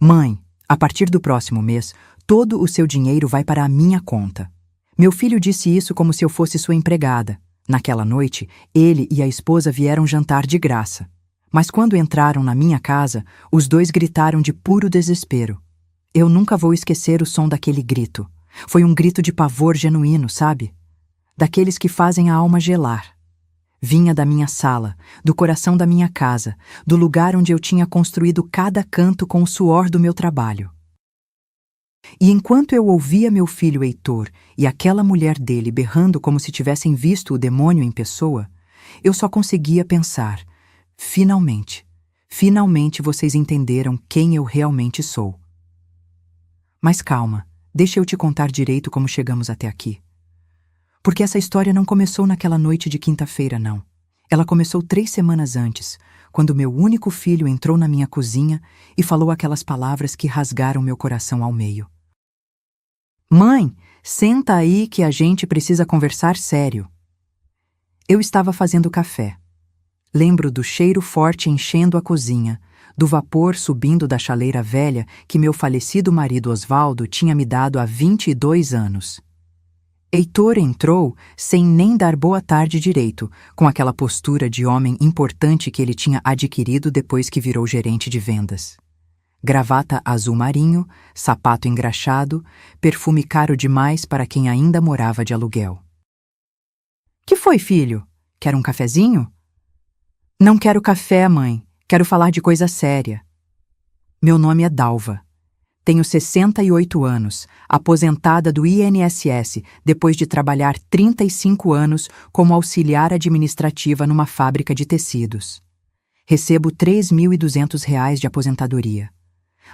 Mãe, a partir do próximo mês, todo o seu dinheiro vai para a minha conta. Meu filho disse isso como se eu fosse sua empregada. Naquela noite, ele e a esposa vieram jantar de graça. Mas quando entraram na minha casa, os dois gritaram de puro desespero. Eu nunca vou esquecer o som daquele grito. Foi um grito de pavor genuíno, sabe? Daqueles que fazem a alma gelar. Vinha da minha sala, do coração da minha casa, do lugar onde eu tinha construído cada canto com o suor do meu trabalho. E enquanto eu ouvia meu filho Heitor e aquela mulher dele berrando como se tivessem visto o demônio em pessoa, eu só conseguia pensar: finalmente, finalmente vocês entenderam quem eu realmente sou. Mas calma, deixa eu te contar direito como chegamos até aqui. Porque essa história não começou naquela noite de quinta-feira, não. Ela começou 3 semanas antes, quando meu único filho entrou na minha cozinha e falou aquelas palavras que rasgaram meu coração ao meio. Mãe, senta aí que a gente precisa conversar sério. Eu estava fazendo café. Lembro do cheiro forte enchendo a cozinha, do vapor subindo da chaleira velha que meu falecido marido Osvaldo tinha me dado há 22 anos. Heitor entrou sem nem dar boa tarde direito, com aquela postura de homem importante que ele tinha adquirido depois que virou gerente de vendas. Gravata azul marinho, sapato engraxado, perfume caro demais para quem ainda morava de aluguel. Que foi, filho? Quer um cafezinho? Não quero café, mãe. Quero falar de coisa séria. Meu nome é Dalva. Tenho 68 anos, aposentada do INSS depois de trabalhar 35 anos como auxiliar administrativa numa fábrica de tecidos. Recebo R$ 3.200 de aposentadoria.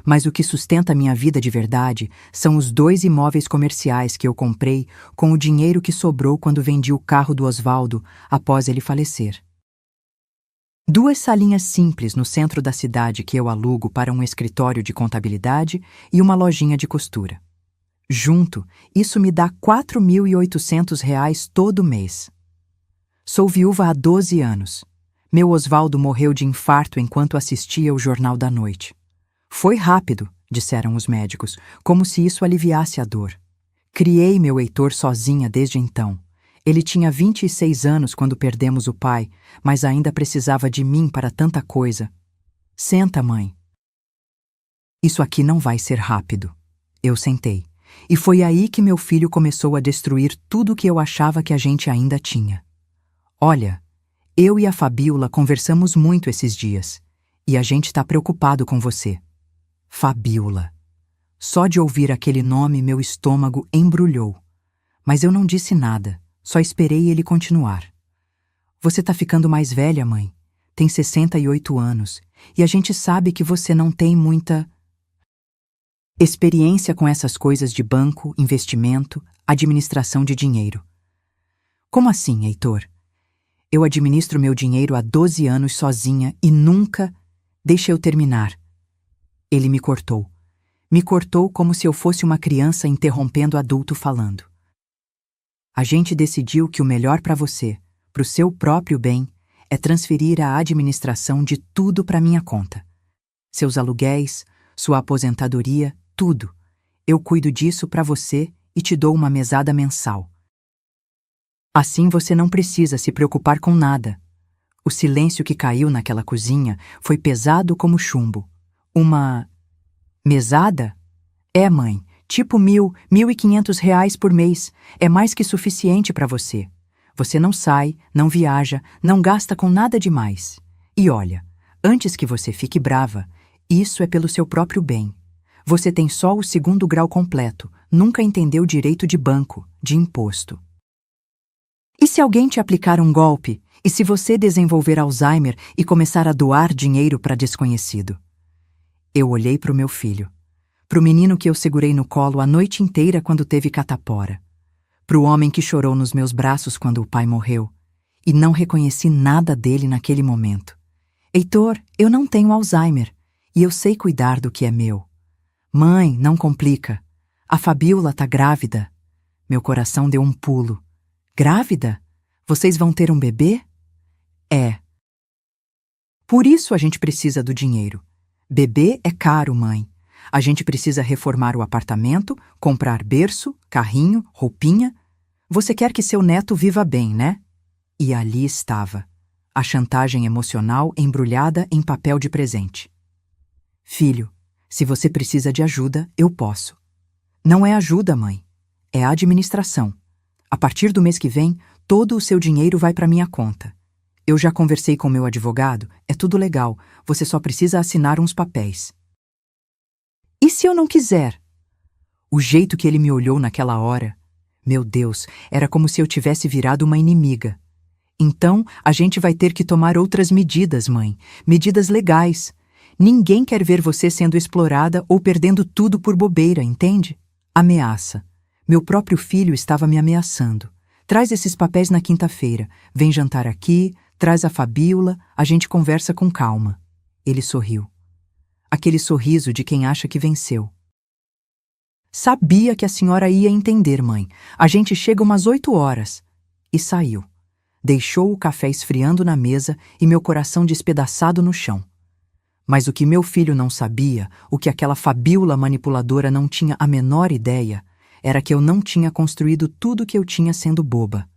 Mas o que sustenta minha vida de verdade são os 2 imóveis comerciais que eu comprei com o dinheiro que sobrou quando vendi o carro do Osvaldo após ele falecer. 2 salinhas simples no centro da cidade que eu alugo para um escritório de contabilidade e uma lojinha de costura. Junto, isso me dá R$ 4.800 todo mês. Sou viúva há 12 anos. Meu Osvaldo morreu de infarto enquanto assistia o Jornal da Noite. Foi rápido, disseram os médicos, como se isso aliviasse a dor. Criei meu Heitor sozinha desde então. Ele tinha 26 anos quando perdemos o pai, mas ainda precisava de mim para tanta coisa. Senta, mãe. Isso aqui não vai ser rápido. Eu sentei. E foi aí que meu filho começou a destruir tudo que eu achava que a gente ainda tinha. Olha, eu e a Fabíola conversamos muito esses dias. E a gente está preocupado com você. Fabíola. Só de ouvir aquele nome meu estômago embrulhou. Mas eu não disse nada. Só esperei ele continuar. Você tá ficando mais velha, mãe. Tem 68 anos. E a gente sabe que você não tem muita experiência com essas coisas de banco, investimento, administração de dinheiro. Como assim, Heitor? Eu administro meu dinheiro há 12 anos sozinha e nunca... Deixa eu terminar. Ele me cortou. Me cortou como se eu fosse uma criança interrompendo adulto falando. A gente decidiu que o melhor para você, para o seu próprio bem, é transferir a administração de tudo para minha conta. Seus aluguéis, sua aposentadoria, tudo. Eu cuido disso para você e te dou uma mesada mensal. Assim você não precisa se preocupar com nada. O silêncio que caiu naquela cozinha foi pesado como chumbo. Uma mesada? É, mãe. Tipo R$ 1.000, R$ 1.500 por mês. É mais que suficiente para você. Você não sai, não viaja, não gasta com nada demais. E olha, antes que você fique brava, isso é pelo seu próprio bem. Você tem só o 2º grau completo, nunca entendeu direito de banco, de imposto. E se alguém te aplicar um golpe? E se você desenvolver Alzheimer e começar a doar dinheiro para desconhecido? Eu olhei para o meu filho. Pro menino que eu segurei no colo a noite inteira quando teve catapora. Pro homem que chorou nos meus braços quando o pai morreu. E não reconheci nada dele naquele momento. Heitor, eu não tenho Alzheimer. E eu sei cuidar do que é meu. Mãe, não complica. A Fabíola tá grávida. Meu coração deu um pulo. Grávida? Vocês vão ter um bebê? É. Por isso a gente precisa do dinheiro. Bebê é caro, mãe. A gente precisa reformar o apartamento, comprar berço, carrinho, roupinha. Você quer que seu neto viva bem, né? E ali estava, a chantagem emocional embrulhada em papel de presente. Filho, se você precisa de ajuda, eu posso. Não é ajuda, mãe. É a administração. A partir do mês que vem, todo o seu dinheiro vai para minha conta. Eu já conversei com meu advogado, é tudo legal, você só precisa assinar uns papéis. E se eu não quiser? O jeito que ele me olhou naquela hora, meu Deus, era como se eu tivesse virado uma inimiga. Então, a gente vai ter que tomar outras medidas, mãe, medidas legais. Ninguém quer ver você sendo explorada ou perdendo tudo por bobeira, entende? Ameaça. Meu próprio filho estava me ameaçando. Traz esses papéis na quinta-feira, vem jantar aqui, traz a Fabiola, a gente conversa com calma. Ele sorriu. Aquele sorriso de quem acha que venceu. Sabia que a senhora ia entender, mãe. A gente chega umas 8 horas. E saiu. Deixou o café esfriando na mesa e meu coração despedaçado no chão. Mas o que meu filho não sabia, o que aquela Fabiola manipuladora não tinha a menor ideia, era que eu não tinha construído tudo que eu tinha sendo boba.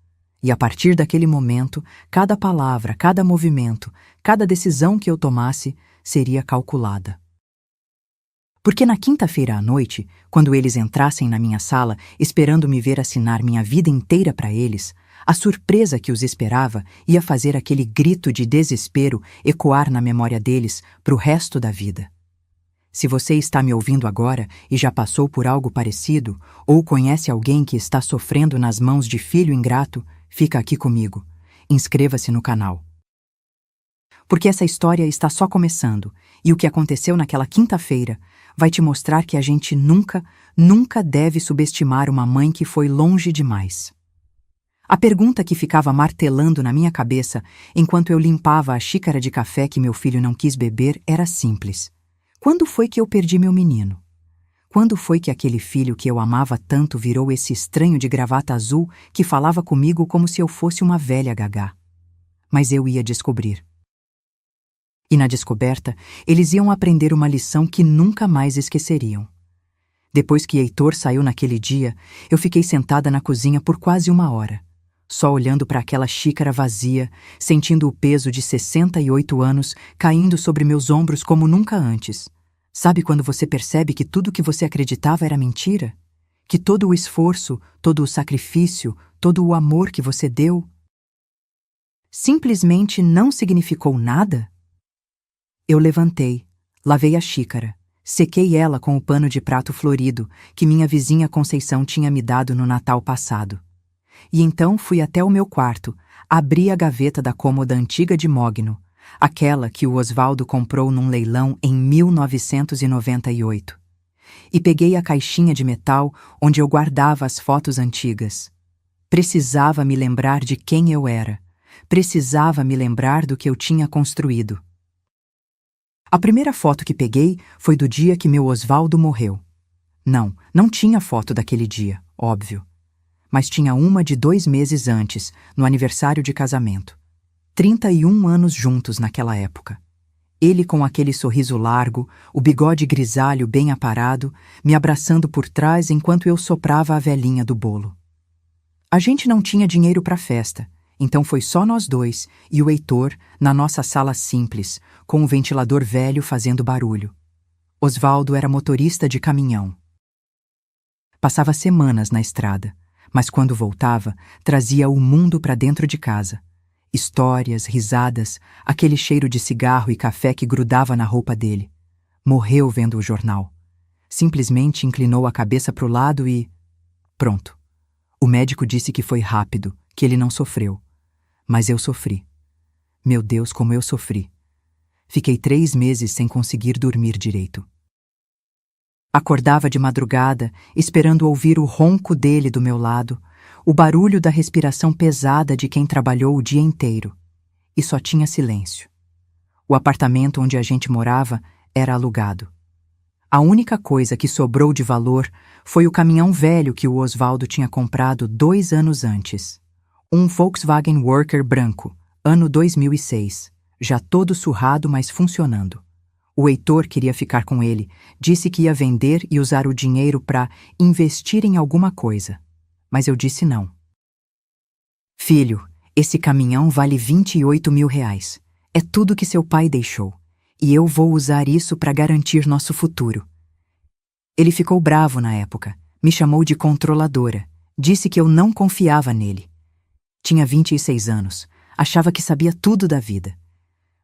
E a partir daquele momento, cada palavra, cada movimento, cada decisão que eu tomasse seria calculada. Porque na quinta-feira à noite, quando eles entrassem na minha sala, esperando me ver assinar minha vida inteira para eles, a surpresa que os esperava ia fazer aquele grito de desespero ecoar na memória deles para o resto da vida. Se você está me ouvindo agora e já passou por algo parecido, ou conhece alguém que está sofrendo nas mãos de filho ingrato, fica aqui comigo. Inscreva-se no canal. Porque essa história está só começando, e o que aconteceu naquela quinta-feira vai te mostrar que a gente nunca deve subestimar uma mãe que foi longe demais. A pergunta que ficava martelando na minha cabeça enquanto eu limpava a xícara de café que meu filho não quis beber era simples. Quando foi que eu perdi meu menino? Quando foi que aquele filho que eu amava tanto virou esse estranho de gravata azul que falava comigo como se eu fosse uma velha gagá? Mas eu ia descobrir. E na descoberta, eles iam aprender uma lição que nunca mais esqueceriam. Depois que Heitor saiu naquele dia, eu fiquei sentada na cozinha por quase 1 hora, só olhando para aquela xícara vazia, sentindo o peso de 68 anos caindo sobre meus ombros como nunca antes. Sabe quando você percebe que tudo que você acreditava era mentira? Que todo o esforço, todo o sacrifício, todo o amor que você deu simplesmente não significou nada? Eu levantei, lavei a xícara, sequei ela com o pano de prato florido que minha vizinha Conceição tinha me dado no Natal passado. E então fui até o meu quarto, abri a gaveta da cômoda antiga de mogno, aquela que o Osvaldo comprou num leilão em 1998. E peguei a caixinha de metal onde eu guardava as fotos antigas. Precisava me lembrar de quem eu era. Precisava me lembrar do que eu tinha construído. A primeira foto que peguei foi do dia que meu Osvaldo morreu. Não tinha foto daquele dia, óbvio. Mas tinha uma de 2 meses antes, no aniversário de casamento. 31 anos juntos naquela época. Ele com aquele sorriso largo, o bigode grisalho bem aparado, me abraçando por trás enquanto eu soprava a velinha do bolo. A gente não tinha dinheiro para a festa, então foi só nós dois e o Heitor na nossa sala simples, com o ventilador velho fazendo barulho. Osvaldo era motorista de caminhão. Passava semanas na estrada, mas quando voltava, trazia o mundo para dentro de casa. Histórias, risadas, aquele cheiro de cigarro e café que grudava na roupa dele. Morreu vendo o jornal. Simplesmente inclinou a cabeça para o lado e... pronto. O médico disse que foi rápido, que ele não sofreu. Mas eu sofri. Meu Deus, como eu sofri. Fiquei 3 meses sem conseguir dormir direito. Acordava de madrugada, esperando ouvir o ronco dele do meu lado, o barulho da respiração pesada de quem trabalhou o dia inteiro. E só tinha silêncio. O apartamento onde a gente morava era alugado. A única coisa que sobrou de valor foi o caminhão velho que o Osvaldo tinha comprado 2 anos antes. Um Volkswagen Worker branco, ano 2006, já todo surrado, mas funcionando. O Heitor queria ficar com ele, disse que ia vender e usar o dinheiro para investir em alguma coisa. Mas eu disse não. Filho, esse caminhão vale R$ 28.000. É tudo que seu pai deixou. E eu vou usar isso para garantir nosso futuro. Ele ficou bravo na época, me chamou de controladora, disse que eu não confiava nele. Tinha 26 anos, achava que sabia tudo da vida.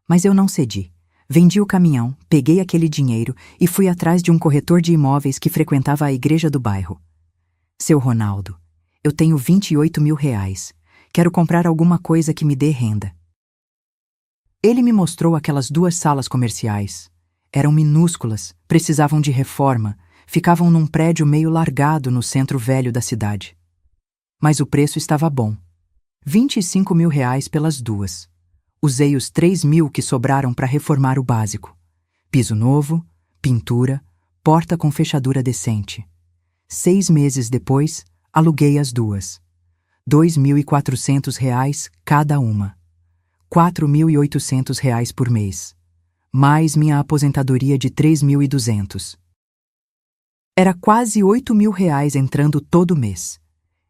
Mas eu não cedi. Vendi o caminhão, peguei aquele dinheiro e fui atrás de um corretor de imóveis que frequentava a igreja do bairro. Seu Ronaldo, eu tenho R$ 28.000. Quero comprar alguma coisa que me dê renda. Ele me mostrou aquelas 2 salas comerciais. Eram minúsculas, precisavam de reforma, ficavam num prédio meio largado no centro velho da cidade. Mas o preço estava bom. R$ 25.000 pelas 2. Usei os 3.000 que sobraram para reformar o básico. Piso novo, pintura, porta com fechadura decente. 6 meses depois, aluguei as 2. R$ 2.400 cada uma. R$ 4.800 por mês. Mais minha aposentadoria de 3.200. Era quase R$ 8.000 entrando todo mês.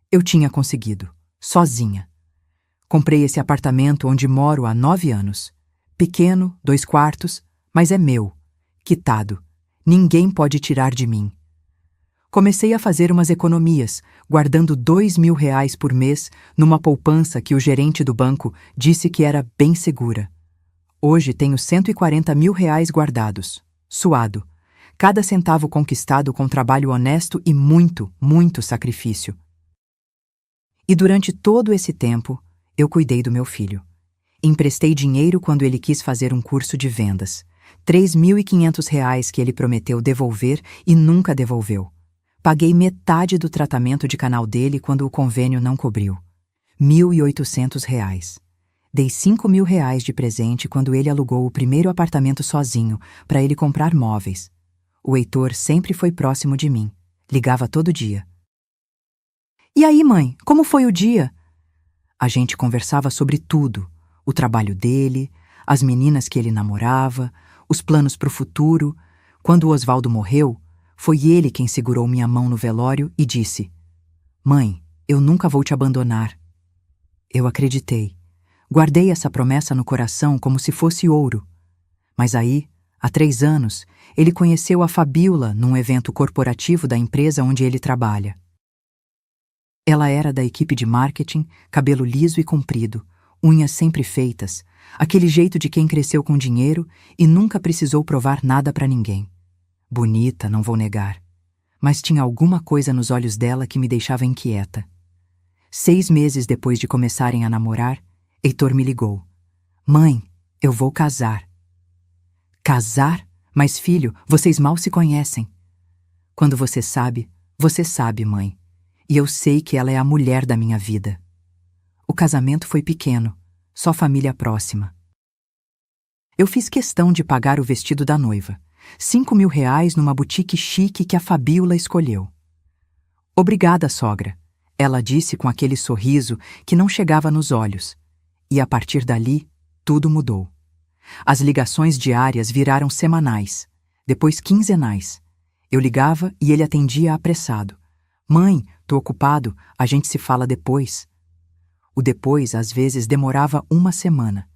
Eu tinha conseguido, sozinha. Comprei esse apartamento onde moro há 9 anos. Pequeno, 2 quartos, mas é meu. Quitado. Ninguém pode tirar de mim. Comecei a fazer umas economias, guardando R$ 2.000 por mês numa poupança que o gerente do banco disse que era bem segura. Hoje tenho R$ 140.000 guardados, suado. Cada centavo conquistado com trabalho honesto e muito, muito sacrifício. E durante todo esse tempo, eu cuidei do meu filho. Emprestei dinheiro quando ele quis fazer um curso de vendas. R$ 3.500 que ele prometeu devolver e nunca devolveu. Paguei metade do tratamento de canal dele quando o convênio não cobriu. R$ 1.800. Dei R$ 5.000 de presente quando ele alugou o primeiro apartamento sozinho, para ele comprar móveis. O Heitor sempre foi próximo de mim. Ligava todo dia. E aí, mãe, como foi o dia? A gente conversava sobre tudo. O trabalho dele, as meninas que ele namorava, os planos para o futuro. Quando o Osvaldo morreu, foi ele quem segurou minha mão no velório e disse: Mãe, eu nunca vou te abandonar. Eu acreditei. Guardei essa promessa no coração como se fosse ouro. Mas aí, há 3 anos, ele conheceu a Fabiola num evento corporativo da empresa onde ele trabalha. Ela era da equipe de marketing, cabelo liso e comprido, unhas sempre feitas, aquele jeito de quem cresceu com dinheiro e nunca precisou provar nada para ninguém. Bonita, não vou negar. Mas tinha alguma coisa nos olhos dela que me deixava inquieta. 6 meses depois de começarem a namorar, Heitor me ligou. Mãe, eu vou casar. Casar? Mas filho, vocês mal se conhecem. Quando você sabe, mãe. E eu sei que ela é a mulher da minha vida. O casamento foi pequeno, só família próxima. Eu fiz questão de pagar o vestido da noiva. R$ 5.000 numa boutique chique que a Fabiola escolheu. Obrigada, sogra, ela disse com aquele sorriso que não chegava nos olhos. E a partir dali, tudo mudou. As ligações diárias viraram semanais, depois quinzenais. Eu ligava e ele atendia apressado. Mãe, tô ocupado, a gente se fala depois. O depois, às vezes, demorava 1 semana.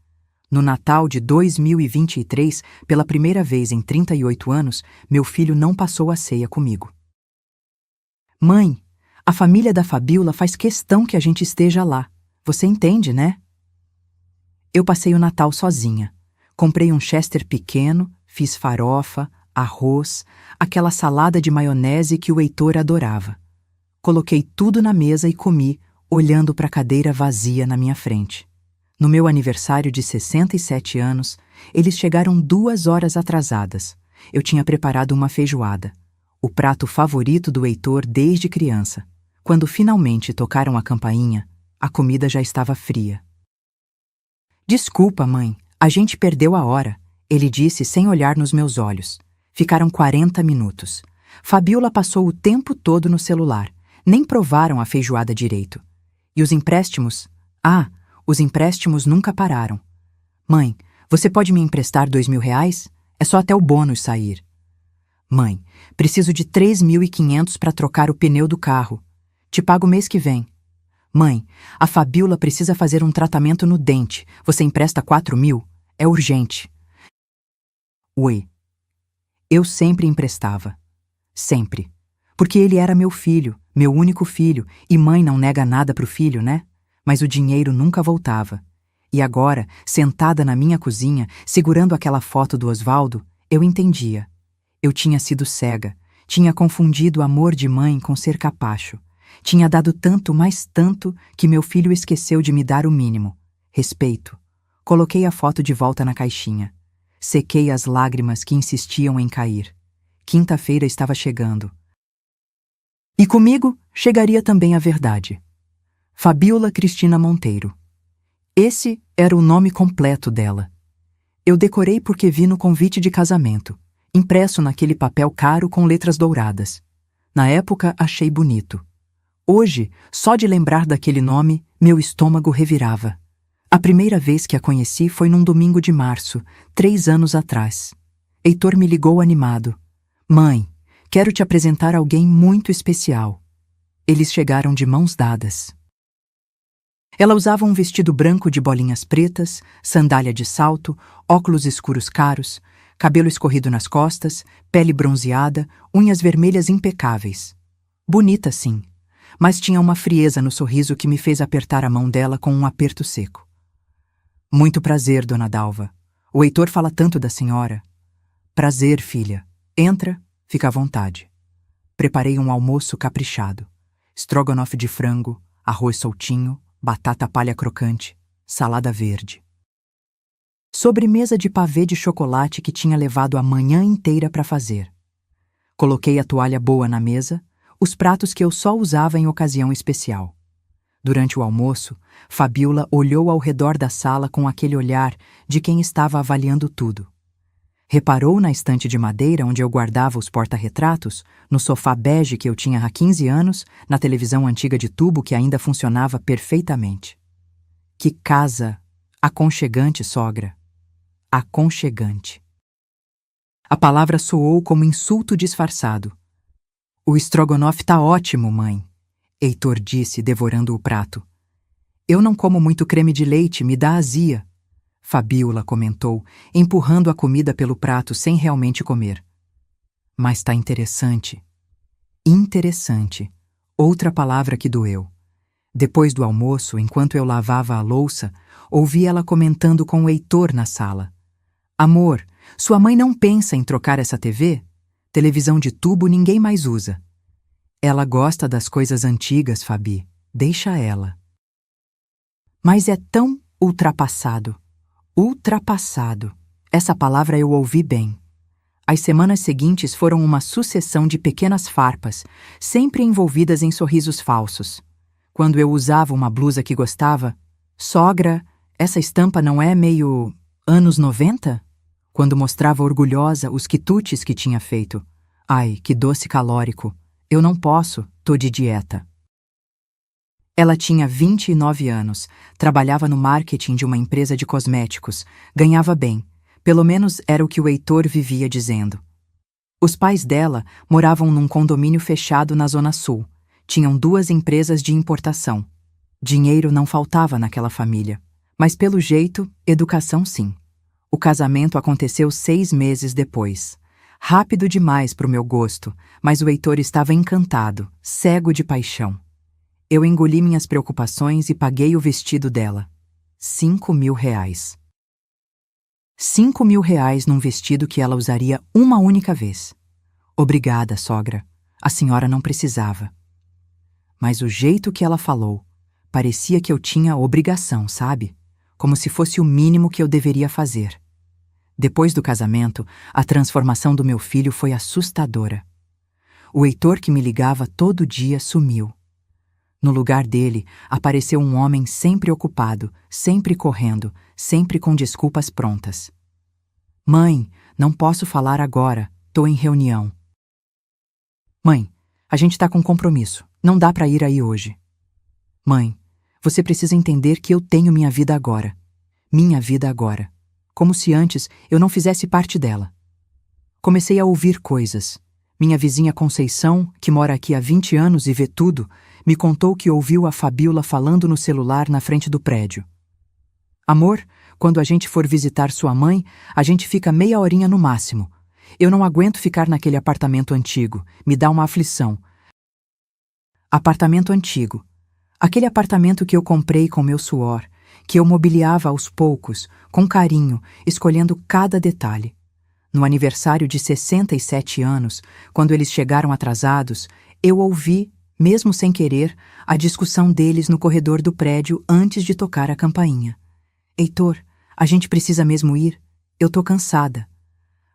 No Natal de 2023, pela primeira vez em 38 anos, meu filho não passou a ceia comigo. Mãe, a família da Fabiola faz questão que a gente esteja lá. Você entende, né? Eu passei o Natal sozinha. Comprei um Chester pequeno, fiz farofa, arroz, aquela salada de maionese que o Heitor adorava. Coloquei tudo na mesa e comi, olhando para a cadeira vazia na minha frente. No meu aniversário de 67 anos, eles chegaram 2 horas atrasadas. Eu tinha preparado uma feijoada, o prato favorito do Heitor desde criança. Quando finalmente tocaram a campainha, a comida já estava fria. Desculpa, mãe, a gente perdeu a hora, ele disse sem olhar nos meus olhos. Ficaram 40 minutos. Fabiola passou o tempo todo no celular. Nem provaram a feijoada direito. E os empréstimos? Os empréstimos nunca pararam. Mãe, você pode me emprestar R$ 2.000? É só até o bônus sair. Mãe, preciso de 3.500 para trocar o pneu do carro. Te pago mês que vem. Mãe, a Fabiola precisa fazer um tratamento no dente. Você empresta 4.000? É urgente. Oi. Eu sempre emprestava. Sempre. Porque ele era meu filho, meu único filho, e mãe não nega nada pro filho, né? Mas o dinheiro nunca voltava. E agora, sentada na minha cozinha, segurando aquela foto do Osvaldo, eu entendia. Eu tinha sido cega, tinha confundido o amor de mãe com ser capacho. Tinha dado tanto, mais tanto, que meu filho esqueceu de me dar o mínimo. Respeito. Coloquei a foto de volta na caixinha. Sequei as lágrimas que insistiam em cair. Quinta-feira estava chegando. E comigo chegaria também a verdade. Fabiola Cristina Monteiro. Esse era o nome completo dela. Eu decorei porque vi no convite de casamento, impresso naquele papel caro com letras douradas. Na época, achei bonito. Hoje, só de lembrar daquele nome, meu estômago revirava. A primeira vez que a conheci foi num domingo de março, 3 anos atrás. Heitor me ligou animado. Mãe, quero te apresentar alguém muito especial. Eles chegaram de mãos dadas. Ela usava um vestido branco de bolinhas pretas, sandália de salto, óculos escuros caros, cabelo escorrido nas costas, pele bronzeada, unhas vermelhas impecáveis. Bonita, sim, mas tinha uma frieza no sorriso que me fez apertar a mão dela com um aperto seco. Muito prazer, dona Dalva. O Heitor fala tanto da senhora. Prazer, filha. Entra, fica à vontade. Preparei um almoço caprichado. Estrogonofe de frango, arroz soltinho, batata palha crocante, salada verde. Sobremesa de pavê de chocolate que tinha levado a manhã inteira para fazer. Coloquei a toalha boa na mesa, os pratos que eu só usava em ocasião especial. Durante o almoço, Fabiola olhou ao redor da sala com aquele olhar de quem estava avaliando tudo. Reparou na estante de madeira onde eu guardava os porta-retratos, no sofá bege que eu tinha há 15 anos, na televisão antiga de tubo que ainda funcionava perfeitamente. Que casa aconchegante, sogra. Aconchegante. A palavra soou como insulto disfarçado. O estrogonofe tá ótimo, mãe, Heitor disse, devorando o prato. Eu não como muito creme de leite, me dá azia. Fabiola comentou, empurrando a comida pelo prato sem realmente comer. Mas tá interessante. Interessante. Outra palavra que doeu. Depois do almoço, enquanto eu lavava a louça, ouvi ela comentando com o Heitor na sala. Amor, sua mãe não pensa em trocar essa TV? Televisão de tubo ninguém mais usa. Ela gosta das coisas antigas, Fabi. Deixa ela. Mas é tão ultrapassado. Ultrapassado. Essa palavra eu ouvi bem. As semanas seguintes foram uma sucessão de pequenas farpas, sempre envolvidas em sorrisos falsos. Quando eu usava uma blusa que gostava, sogra, essa estampa não é meio anos 90? Quando mostrava orgulhosa os quitutes que tinha feito. Ai, que doce calórico. Eu não posso, tô de dieta. Ela tinha 29 anos, trabalhava no marketing de uma empresa de cosméticos, ganhava bem, pelo menos era o que o Heitor vivia dizendo. Os pais dela moravam num condomínio fechado na Zona Sul, tinham 2 empresas de importação. Dinheiro não faltava naquela família, mas pelo jeito, educação sim. O casamento aconteceu 6 meses depois. Rápido demais para o meu gosto, mas o Heitor estava encantado, cego de paixão. Eu engoli minhas preocupações e paguei o vestido dela. 5.000 reais. 5.000 reais num vestido que ela usaria uma única vez. Obrigada, sogra. A senhora não precisava. Mas o jeito que ela falou, parecia que eu tinha obrigação, sabe? Como se fosse o mínimo que eu deveria fazer. Depois do casamento, a transformação do meu filho foi assustadora. O Heitor que me ligava todo dia sumiu. No lugar dele, apareceu um homem sempre ocupado, sempre correndo, sempre com desculpas prontas. Mãe, não posso falar agora, tô em reunião. Mãe, a gente tá com compromisso, não dá pra ir aí hoje. Mãe, você precisa entender que eu tenho minha vida agora. Minha vida agora. Como se antes eu não fizesse parte dela. Comecei a ouvir coisas. Minha vizinha Conceição, que mora aqui há 20 anos e vê tudo, me contou que ouviu a Fabiola falando no celular na frente do prédio. Amor, quando a gente for visitar sua mãe, a gente fica meia horinha no máximo. Eu não aguento ficar naquele apartamento antigo, me dá uma aflição. Apartamento antigo. Aquele apartamento que eu comprei com meu suor, que eu mobiliava aos poucos, com carinho, escolhendo cada detalhe. No aniversário de 67 anos, quando eles chegaram atrasados, eu ouvi, mesmo sem querer, a discussão deles no corredor do prédio antes de tocar a campainha. Heitor, a gente precisa mesmo ir? Eu tô cansada.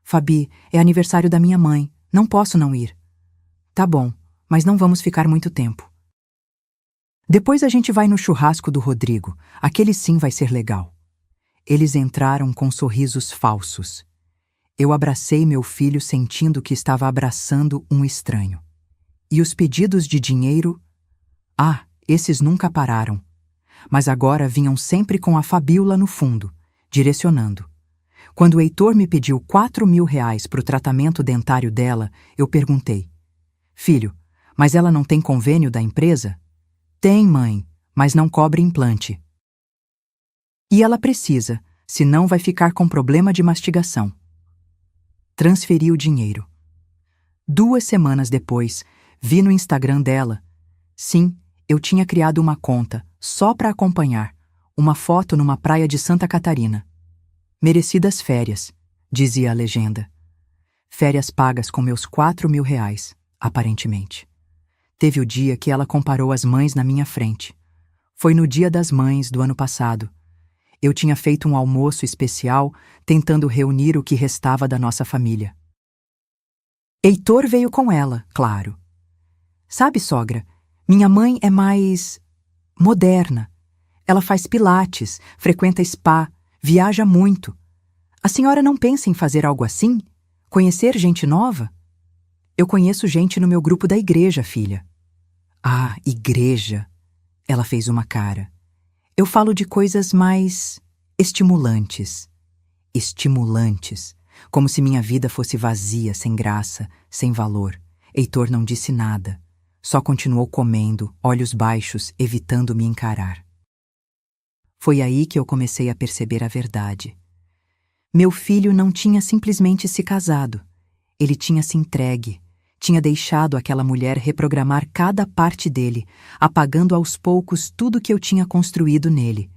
Fabi, é aniversário da minha mãe, não posso não ir. Tá bom, mas não vamos ficar muito tempo. Depois a gente vai no churrasco do Rodrigo, aquele sim vai ser legal. Eles entraram com sorrisos falsos. Eu abracei meu filho sentindo que estava abraçando um estranho. E os pedidos de dinheiro? Ah, esses nunca pararam. Mas agora vinham sempre com a Fabiola no fundo, direcionando. Quando o Heitor me pediu R$ 4.000 para o tratamento dentário dela, eu perguntei: Filho, mas ela não tem convênio da empresa? Tem, mãe, mas não cobre implante. E ela precisa, senão vai ficar com problema de mastigação. Transferi o dinheiro. 2 semanas depois, vi no Instagram dela. Sim, eu tinha criado uma conta, só para acompanhar, uma foto numa praia de Santa Catarina. Merecidas férias, dizia a legenda. Férias pagas com meus R$ 4.000, aparentemente. Teve o dia que ela comparou as mães na minha frente. Foi no Dia das Mães do ano passado. Eu tinha feito um almoço especial, tentando reunir o que restava da nossa família. Heitor veio com ela, claro. Sabe, sogra, minha mãe é mais moderna. Ela faz pilates, frequenta spa, viaja muito. A senhora não pensa em fazer algo assim? Conhecer gente nova? Eu conheço gente no meu grupo da igreja, filha. Ah, igreja. Ela fez uma cara. Eu falo de coisas mais estimulantes. Estimulantes. Como se minha vida fosse vazia, sem graça, sem valor. Heitor não disse nada. Só continuou comendo, olhos baixos, evitando me encarar. Foi aí que eu comecei a perceber a verdade. Meu filho não tinha simplesmente se casado. Ele tinha se entregue. Tinha deixado aquela mulher reprogramar cada parte dele, apagando aos poucos tudo que eu tinha construído nele.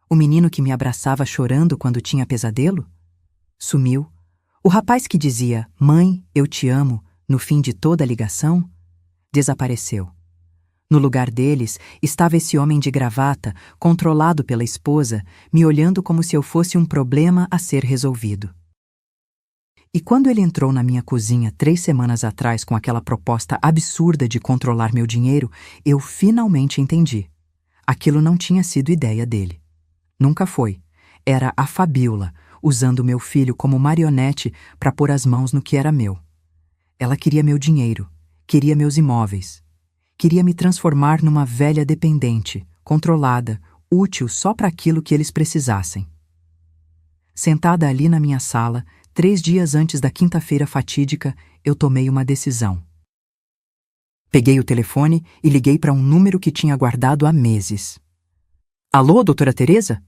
O menino que me abraçava chorando quando tinha pesadelo? Sumiu. O rapaz que dizia, mãe, eu te amo, no fim de toda a ligação? Desapareceu. No lugar deles estava esse homem de gravata, controlado pela esposa, me olhando como se eu fosse um problema a ser resolvido. E quando ele entrou na minha cozinha 3 semanas atrás com aquela proposta absurda de controlar meu dinheiro, eu finalmente entendi. Aquilo não tinha sido ideia dele. Nunca foi. Era a Fabiola, usando meu filho como marionete para pôr as mãos no que era meu. Ela queria meu dinheiro, queria meus imóveis. Queria me transformar numa velha dependente, controlada, útil só para aquilo que eles precisassem. Sentada ali na minha sala, 3 dias antes da quinta-feira fatídica, eu tomei uma decisão. Peguei o telefone e liguei para um número que tinha guardado há meses. Alô, doutora Teresa?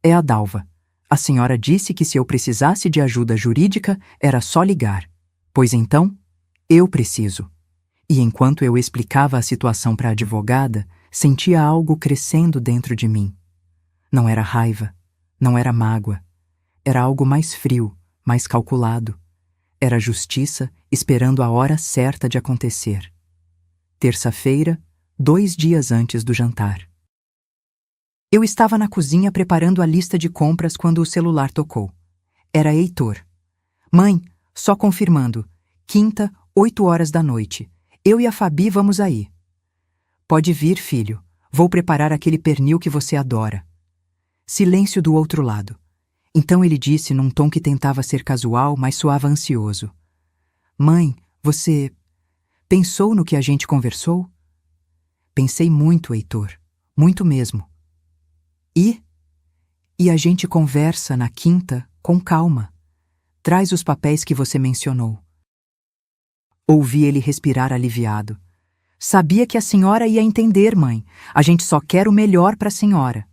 É a Dalva. A senhora disse que se eu precisasse de ajuda jurídica, era só ligar. Pois então, eu preciso. E enquanto eu explicava a situação para a advogada, sentia algo crescendo dentro de mim. Não era raiva, não era mágoa. Era algo mais frio, mais calculado. Era justiça esperando a hora certa de acontecer. Terça-feira, 2 dias antes do jantar. Eu estava na cozinha preparando a lista de compras quando o celular tocou. Era Heitor. Mãe, só confirmando. Quinta, 8 horas da noite. Eu e a Fabi vamos aí. Pode vir, filho. Vou preparar aquele pernil que você adora. Silêncio do outro lado. Então ele disse num tom que tentava ser casual, mas soava ansioso. Mãe, você pensou no que a gente conversou? Pensei muito, Heitor. Muito mesmo. E a gente conversa na quinta com calma. Traz os papéis que você mencionou. Ouvi ele respirar aliviado. Sabia que a senhora ia entender, mãe. A gente só quer o melhor para a senhora.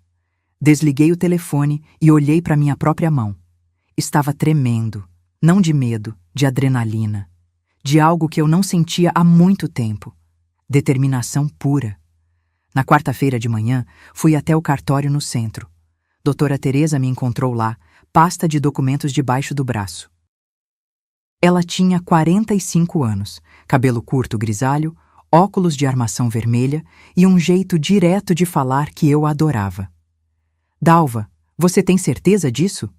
Desliguei o telefone e olhei para minha própria mão. Estava tremendo, não de medo, de adrenalina. De algo que eu não sentia há muito tempo. Determinação pura. Na quarta-feira de manhã, fui até o cartório no centro. Doutora Teresa me encontrou lá, pasta de documentos debaixo do braço. Ela tinha 45 anos, cabelo curto grisalho, óculos de armação vermelha e um jeito direto de falar que eu adorava. Dalva, você tem certeza disso?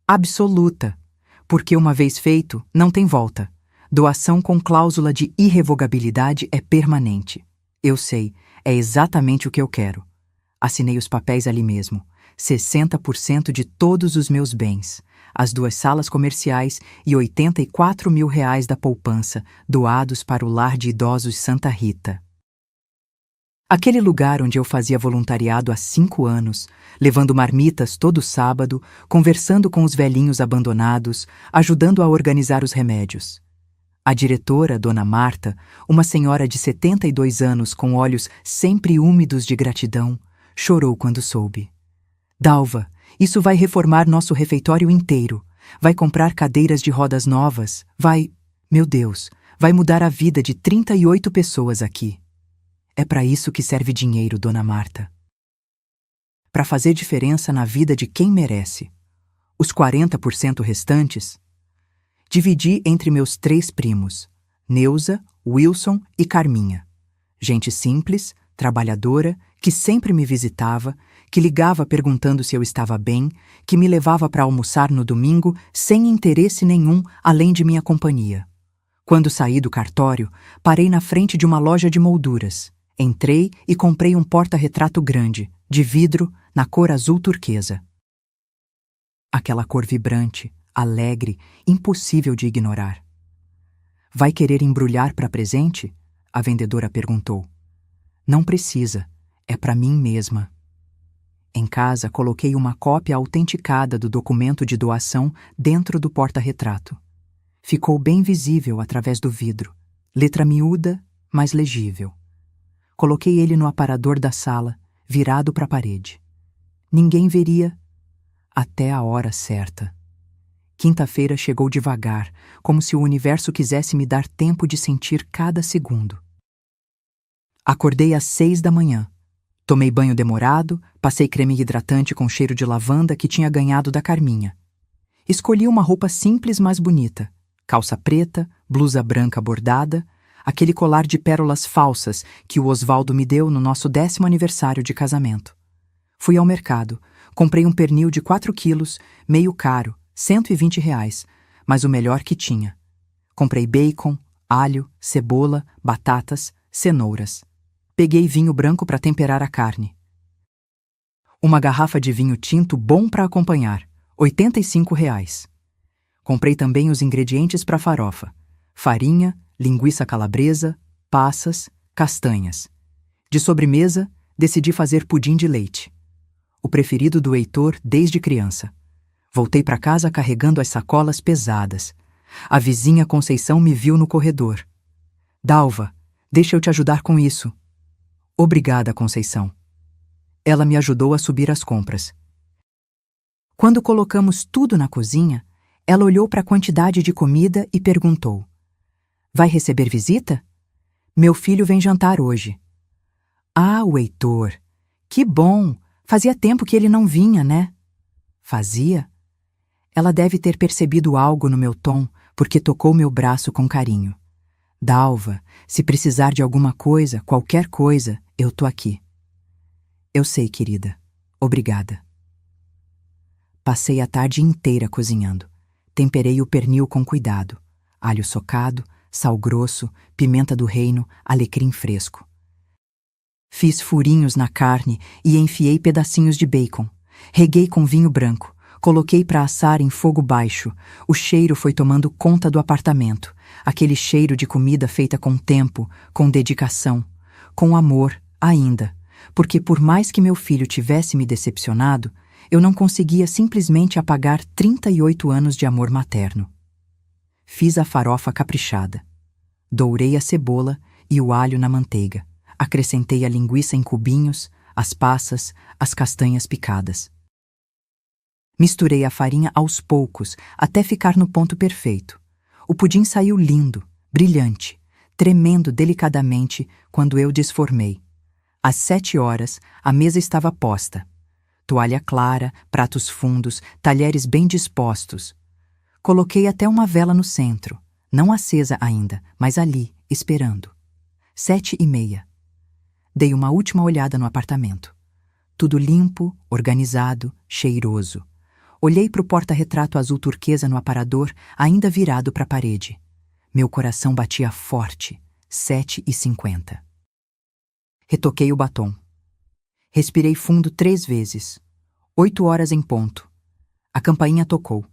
Absoluta, porque uma vez feito, não tem volta. Doação com cláusula de irrevogabilidade é permanente. Eu sei, é exatamente o que eu quero. Assinei os papéis ali mesmo. 60% de todos os meus bens, as 2 salas comerciais e R$ 84 mil da poupança, doados para o Lar de Idosos Santa Rita. Aquele lugar onde eu fazia voluntariado há 5 anos, levando marmitas todo sábado, conversando com os velhinhos abandonados, ajudando a organizar os remédios. A diretora, Dona Marta, uma senhora de 72 anos com olhos sempre úmidos de gratidão, chorou quando soube. Dalva, isso vai reformar nosso refeitório inteiro, vai comprar cadeiras de rodas novas, meu Deus, vai mudar a vida de 38 pessoas aqui. É para isso que serve dinheiro, Dona Marta. Para fazer diferença na vida de quem merece. Os 40% restantes, dividi entre meus 3 primos, Neuza, Wilson e Carminha. Gente simples, trabalhadora, que sempre me visitava, que ligava perguntando se eu estava bem, que me levava para almoçar no domingo sem interesse nenhum além de minha companhia. Quando saí do cartório, parei na frente de uma loja de molduras. Entrei e comprei um porta-retrato grande, de vidro, na cor azul turquesa. Aquela cor vibrante, alegre, impossível de ignorar. Vai querer embrulhar para presente? A vendedora perguntou. Não precisa, é para mim mesma. Em casa, coloquei uma cópia autenticada do documento de doação dentro do porta-retrato. Ficou bem visível através do vidro, letra miúda, mas legível. Coloquei ele no aparador da sala, virado para a parede. Ninguém veria até a hora certa. Quinta-feira chegou devagar, como se o universo quisesse me dar tempo de sentir cada segundo. Acordei às 6 da manhã. Tomei banho demorado, passei creme hidratante com cheiro de lavanda que tinha ganhado da Carminha. Escolhi uma roupa simples, mas bonita. Calça preta, blusa branca bordada, aquele colar de pérolas falsas que o Osvaldo me deu no nosso 10º aniversário de casamento. Fui ao mercado, comprei um pernil de 4 quilos, meio caro, R$ 120, mas o melhor que tinha. Comprei bacon, alho, cebola, batatas, cenouras. Peguei vinho branco para temperar a carne. Uma garrafa de vinho tinto bom para acompanhar, R$ 85. Comprei também os ingredientes para farofa: farinha, linguiça calabresa, passas, castanhas. De sobremesa, decidi fazer pudim de leite. O preferido do Heitor desde criança. Voltei para casa carregando as sacolas pesadas. A vizinha Conceição me viu no corredor. Dalva, deixa eu te ajudar com isso. Obrigada, Conceição. Ela me ajudou a subir as compras. Quando colocamos tudo na cozinha, ela olhou para a quantidade de comida e perguntou: Vai receber visita? Meu filho vem jantar hoje. Ah, o Heitor. Que bom! Fazia tempo que ele não vinha, né? Fazia? Ela deve ter percebido algo no meu tom, porque tocou meu braço com carinho. Dalva, se precisar de alguma coisa, qualquer coisa, eu tô aqui. Eu sei, querida. Obrigada. Passei a tarde inteira cozinhando. Temperei o pernil com cuidado. Alho socado, sal grosso, pimenta do reino, alecrim fresco. Fiz furinhos na carne e enfiei pedacinhos de bacon. Reguei com vinho branco. Coloquei para assar em fogo baixo. O cheiro foi tomando conta do apartamento. Aquele cheiro de comida feita com tempo, com dedicação, com amor ainda. Porque por mais que meu filho tivesse me decepcionado, eu não conseguia simplesmente apagar 38 anos de amor materno. Fiz a farofa caprichada. Dourei a cebola e o alho na manteiga. Acrescentei a linguiça em cubinhos, as passas, as castanhas picadas. Misturei a farinha aos poucos, até ficar no ponto perfeito. O pudim saiu lindo, brilhante, tremendo delicadamente quando eu desformei. Às 7 horas, a mesa estava posta. Toalha clara, pratos fundos, talheres bem dispostos. Coloquei até uma vela no centro, não acesa ainda, mas ali, esperando. 7h30. Dei uma última olhada no apartamento. Tudo limpo, organizado, cheiroso. Olhei para o porta-retrato azul turquesa no aparador, ainda virado para a parede. Meu coração batia forte. 7h50. Retoquei o batom. Respirei fundo 3 vezes. 8 horas em ponto. A campainha tocou.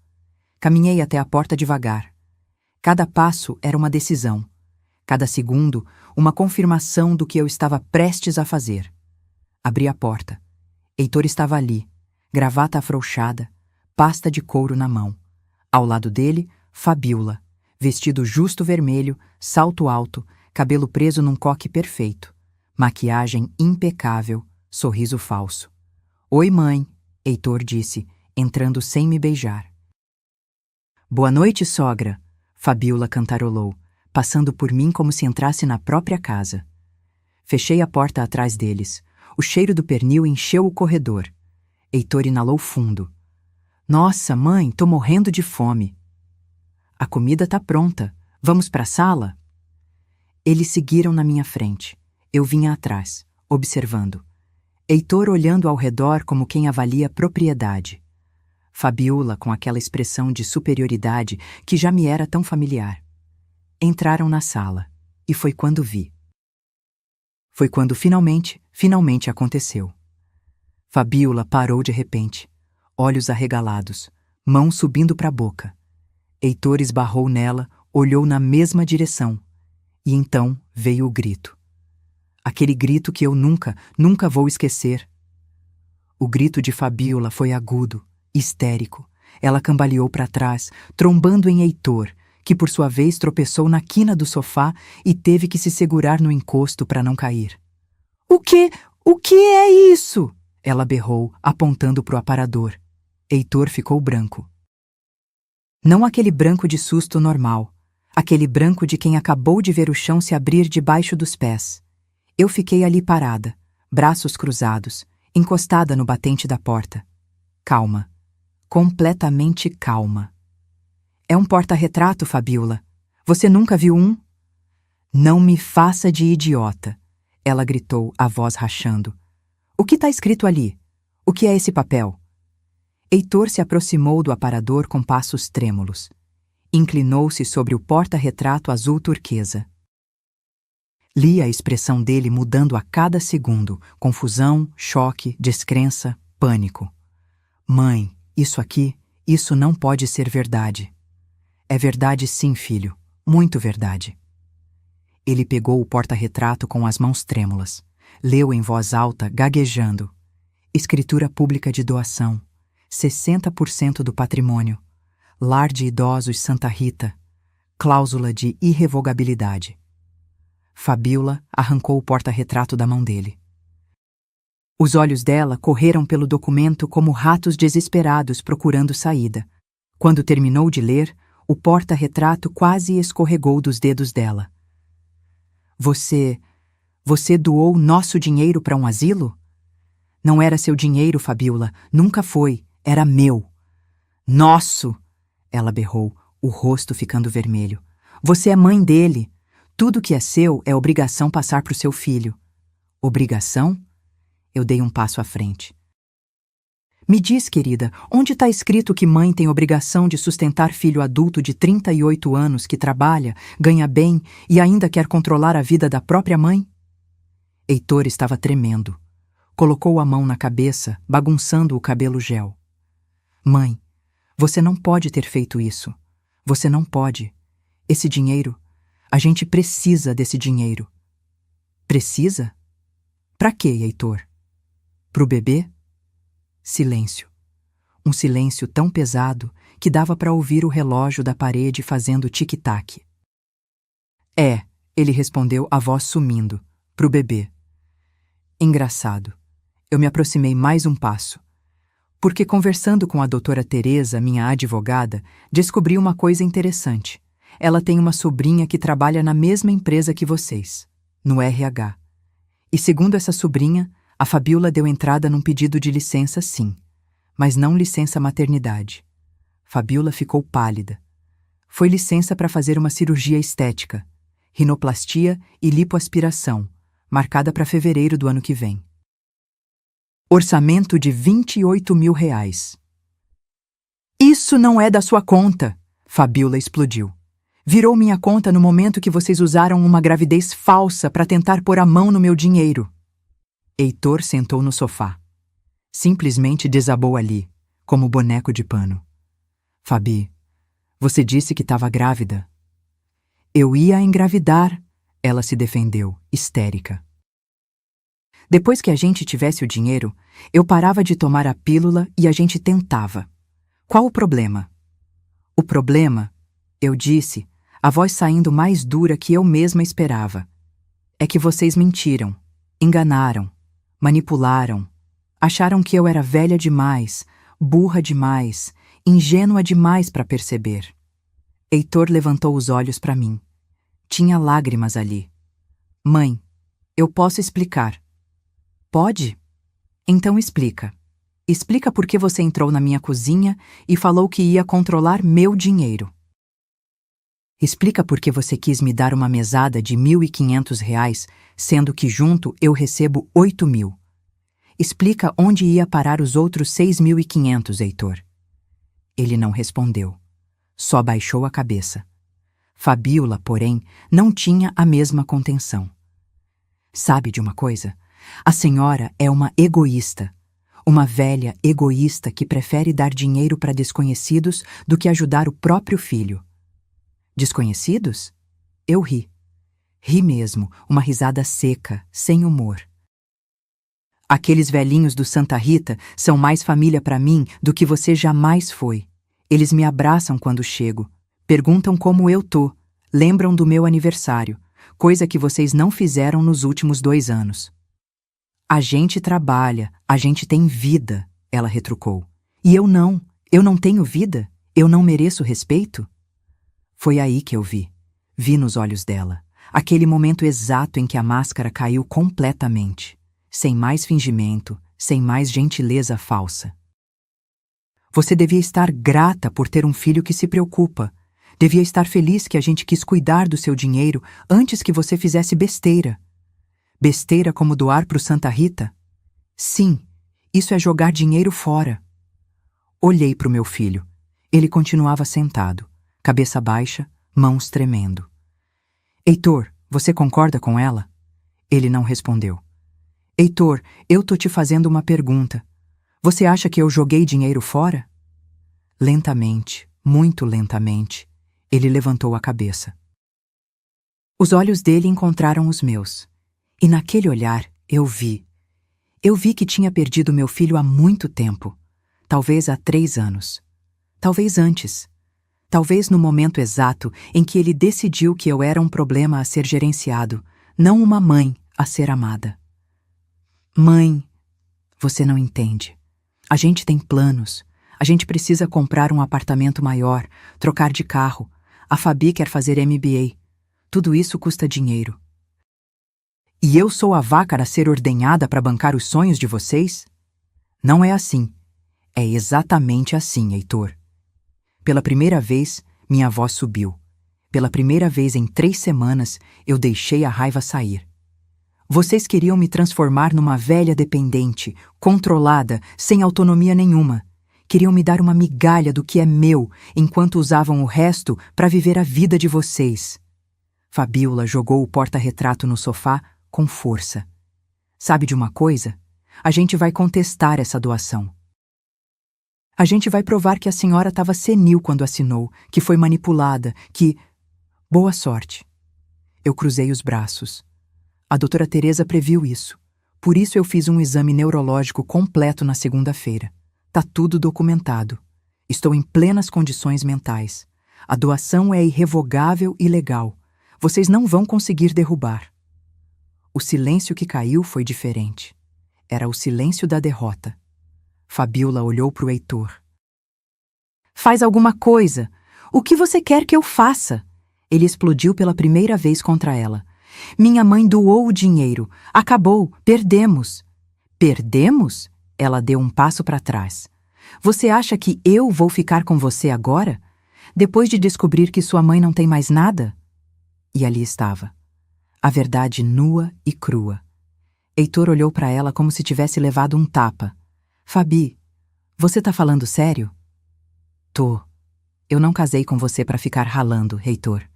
Caminhei até a porta devagar. Cada passo era uma decisão. Cada segundo, uma confirmação do que eu estava prestes a fazer. Abri a porta. Heitor estava ali, gravata afrouxada, pasta de couro na mão. Ao lado dele, Fabiola, vestido justo vermelho, salto alto, cabelo preso num coque perfeito, maquiagem impecável, sorriso falso. "Oi, mãe", Heitor disse, entrando sem me beijar. "Boa noite, sogra", Fabiola cantarolou, passando por mim como se entrasse na própria casa. Fechei a porta atrás deles. O cheiro do pernil encheu o corredor. Heitor inalou fundo. "Nossa, mãe, tô morrendo de fome." "A comida tá pronta. Vamos pra sala?" Eles seguiram na minha frente. Eu vinha atrás, observando. Heitor olhando ao redor como quem avalia propriedade. Fabiola com aquela expressão de superioridade que já me era tão familiar. Entraram na sala, e foi quando vi. Foi quando finalmente aconteceu. Fabiola parou de repente, olhos arregalados, mão subindo para a boca. Heitor esbarrou nela, olhou na mesma direção, e então veio o grito. Aquele grito que eu nunca vou esquecer. O grito de Fabiola foi agudo, histérico. Ela cambaleou para trás, trombando em Heitor, que por sua vez tropeçou na quina do sofá e teve que se segurar no encosto para não cair. O que é isso?" Ela berrou, apontando para o aparador. Heitor ficou branco. Não aquele branco de susto normal, aquele branco de quem acabou de ver o chão se abrir debaixo dos pés. Eu fiquei ali parada, braços cruzados, encostada no batente da porta. Calma. Completamente calma. "É um porta-retrato, Fabiola. Você nunca viu um?" "Não me faça de idiota", ela gritou, a voz rachando. "O que está escrito ali? O que é esse papel?" Heitor se aproximou do aparador com passos trêmulos. Inclinou-se sobre o porta-retrato azul turquesa. Li a expressão dele mudando a cada segundo, confusão, choque, descrença, pânico. "Mãe, isso não pode ser verdade." "É verdade sim, filho, muito verdade." Ele pegou o porta-retrato com as mãos trêmulas, leu em voz alta, gaguejando. "Escritura pública de doação, 60% do patrimônio, lar de idosos Santa Rita, cláusula de irrevogabilidade." Fabiola arrancou o porta-retrato da mão dele. Os olhos dela correram pelo documento como ratos desesperados procurando saída. Quando terminou de ler, o porta-retrato quase escorregou dos dedos dela. Você doou nosso dinheiro para um asilo?" "Não era seu dinheiro, Fabiola, nunca foi, era meu." "Nosso!" ela berrou, o rosto ficando vermelho. "Você é mãe dele. Tudo que é seu é obrigação passar para o seu filho." "Obrigação?" Eu dei um passo à frente. "Me diz, querida, onde está escrito que mãe tem obrigação de sustentar filho adulto de 38 anos que trabalha, ganha bem e ainda quer controlar a vida da própria mãe?" Heitor estava tremendo. Colocou a mão na cabeça, bagunçando o cabelo gel. "Mãe, você não pode ter feito isso. Você não pode. Esse dinheiro, a gente precisa desse dinheiro." "Precisa? Pra quê, Heitor? Pro bebê?" Silêncio. Um silêncio tão pesado que dava para ouvir o relógio da parede fazendo tic-tac. É, ele respondeu, a voz sumindo, pro bebê. Engraçado. Eu me aproximei mais um passo. Porque conversando com a doutora Teresa, minha advogada, descobri uma coisa interessante. Ela tem uma sobrinha que trabalha na mesma empresa que vocês, no RH. E segundo essa sobrinha, a Fabiola deu entrada num pedido de licença, sim, mas não licença maternidade. Fabiola ficou pálida. Foi licença para fazer uma cirurgia estética, rinoplastia e lipoaspiração, marcada para fevereiro do ano que vem. Orçamento de R$28 mil. Isso não é da sua conta, Fabiola explodiu. Virou minha conta no momento que vocês usaram uma gravidez falsa para tentar pôr a mão no meu dinheiro. Heitor sentou no sofá. Simplesmente desabou ali, como boneco de pano. Fabi, você disse que estava grávida. Eu ia engravidar, ela se defendeu, histérica. Depois que a gente tivesse o dinheiro, eu parava de tomar a pílula e a gente tentava. Qual o problema? O problema, eu disse, a voz saindo mais dura que eu mesma esperava, é que vocês mentiram, enganaram, manipularam, acharam que eu era velha demais, burra demais, ingênua demais para perceber. Heitor levantou os olhos para mim. Tinha lágrimas ali. Mãe, eu posso explicar. Pode? Então explica. Explica por que você entrou na minha cozinha e falou que ia controlar meu dinheiro. Explica por que você quis me dar uma mesada de R$1.500, sendo que junto eu recebo 8 mil. Explica onde ia parar os outros 6.500, Heitor. Ele não respondeu. Só baixou a cabeça. Fabiola, porém, não tinha a mesma contenção. Sabe de uma coisa? A senhora é uma egoísta. Uma velha egoísta que prefere dar dinheiro para desconhecidos do que ajudar o próprio filho. Desconhecidos? Eu ri. Ri mesmo, uma risada seca, sem humor. Aqueles velhinhos do Santa Rita são mais família para mim do que você jamais foi. Eles me abraçam quando chego, perguntam como eu tô, lembram do meu aniversário, coisa que vocês não fizeram nos últimos 2 anos. A gente trabalha, a gente tem vida, ela retrucou. E eu não tenho vida? Eu não mereço respeito? Foi aí que eu vi. Vi nos olhos dela, aquele momento exato em que a máscara caiu completamente, sem mais fingimento, sem mais gentileza falsa. Você devia estar grata por ter um filho que se preocupa. Devia estar feliz que a gente quis cuidar do seu dinheiro antes que você fizesse besteira. Besteira como doar pro Santa Rita? Sim, isso é jogar dinheiro fora. Olhei pro meu filho. Ele continuava sentado, cabeça baixa, mãos tremendo. Heitor, você concorda com ela? Ele não respondeu. Heitor, eu tô te fazendo uma pergunta. Você acha que eu joguei dinheiro fora? Lentamente, muito lentamente, ele levantou a cabeça. Os olhos dele encontraram os meus. E naquele olhar, eu vi. Eu vi que tinha perdido meu filho há muito tempo. Talvez há 3 anos. Talvez antes. Talvez no momento exato em que ele decidiu que eu era um problema a ser gerenciado, não uma mãe a ser amada. Mãe, você não entende. A gente tem planos. A gente precisa comprar um apartamento maior, trocar de carro. A Fabi quer fazer MBA. Tudo isso custa dinheiro. E eu sou a vaca a ser ordenhada para bancar os sonhos de vocês? Não é assim. É exatamente assim, Heitor. Pela primeira vez, minha voz subiu. Pela primeira vez em 3 semanas, eu deixei a raiva sair. Vocês queriam me transformar numa velha dependente, controlada, sem autonomia nenhuma. Queriam me dar uma migalha do que é meu, enquanto usavam o resto para viver a vida de vocês. Fabiola jogou o porta-retrato no sofá com força. Sabe de uma coisa? A gente vai contestar essa doação. A gente vai provar que a senhora estava senil quando assinou, que foi manipulada, que... Boa sorte. Eu cruzei os braços. A doutora Teresa previu isso. Por isso eu fiz um exame neurológico completo na segunda-feira. Tá tudo documentado. Estou em plenas condições mentais. A doação é irrevogável e legal. Vocês não vão conseguir derrubar. O silêncio que caiu foi diferente. Era o silêncio da derrota. Fabiola olhou para o Heitor. Faz alguma coisa! O que você quer que eu faça? Ele explodiu pela primeira vez contra ela. Minha mãe doou o dinheiro. Acabou. Perdemos. Perdemos? Ela deu um passo para trás. Você acha que eu vou ficar com você agora? Depois de descobrir que sua mãe não tem mais nada? E ali estava. A verdade nua e crua. Heitor olhou para ela como se tivesse levado um tapa. Fabi, você tá falando sério? Tô. Eu não casei com você para ficar ralando, Heitor.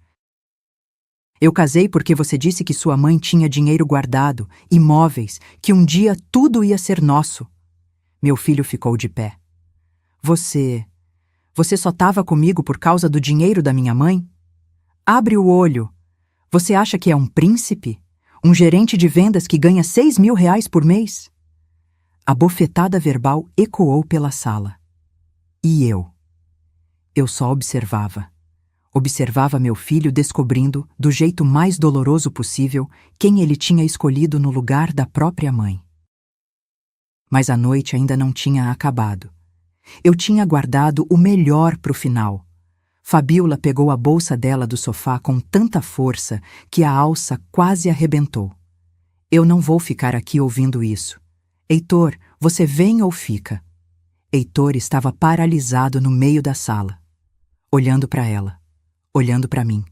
Eu casei porque você disse que sua mãe tinha dinheiro guardado, imóveis, que um dia tudo ia ser nosso. Meu filho ficou de pé. Você só estava comigo por causa do dinheiro da minha mãe? Abre o olho. Você acha que é um príncipe? Um gerente de vendas que ganha 6.000 reais por mês? A bofetada verbal ecoou pela sala. E eu? Eu só observava. Observava meu filho descobrindo, do jeito mais doloroso possível, quem ele tinha escolhido no lugar da própria mãe. Mas a noite ainda não tinha acabado. Eu tinha guardado o melhor para o final. Fabiola pegou a bolsa dela do sofá com tanta força que a alça quase arrebentou. Eu não vou ficar aqui ouvindo isso. Heitor, você vem ou fica? Heitor estava paralisado no meio da sala, olhando para ela, olhando para mim.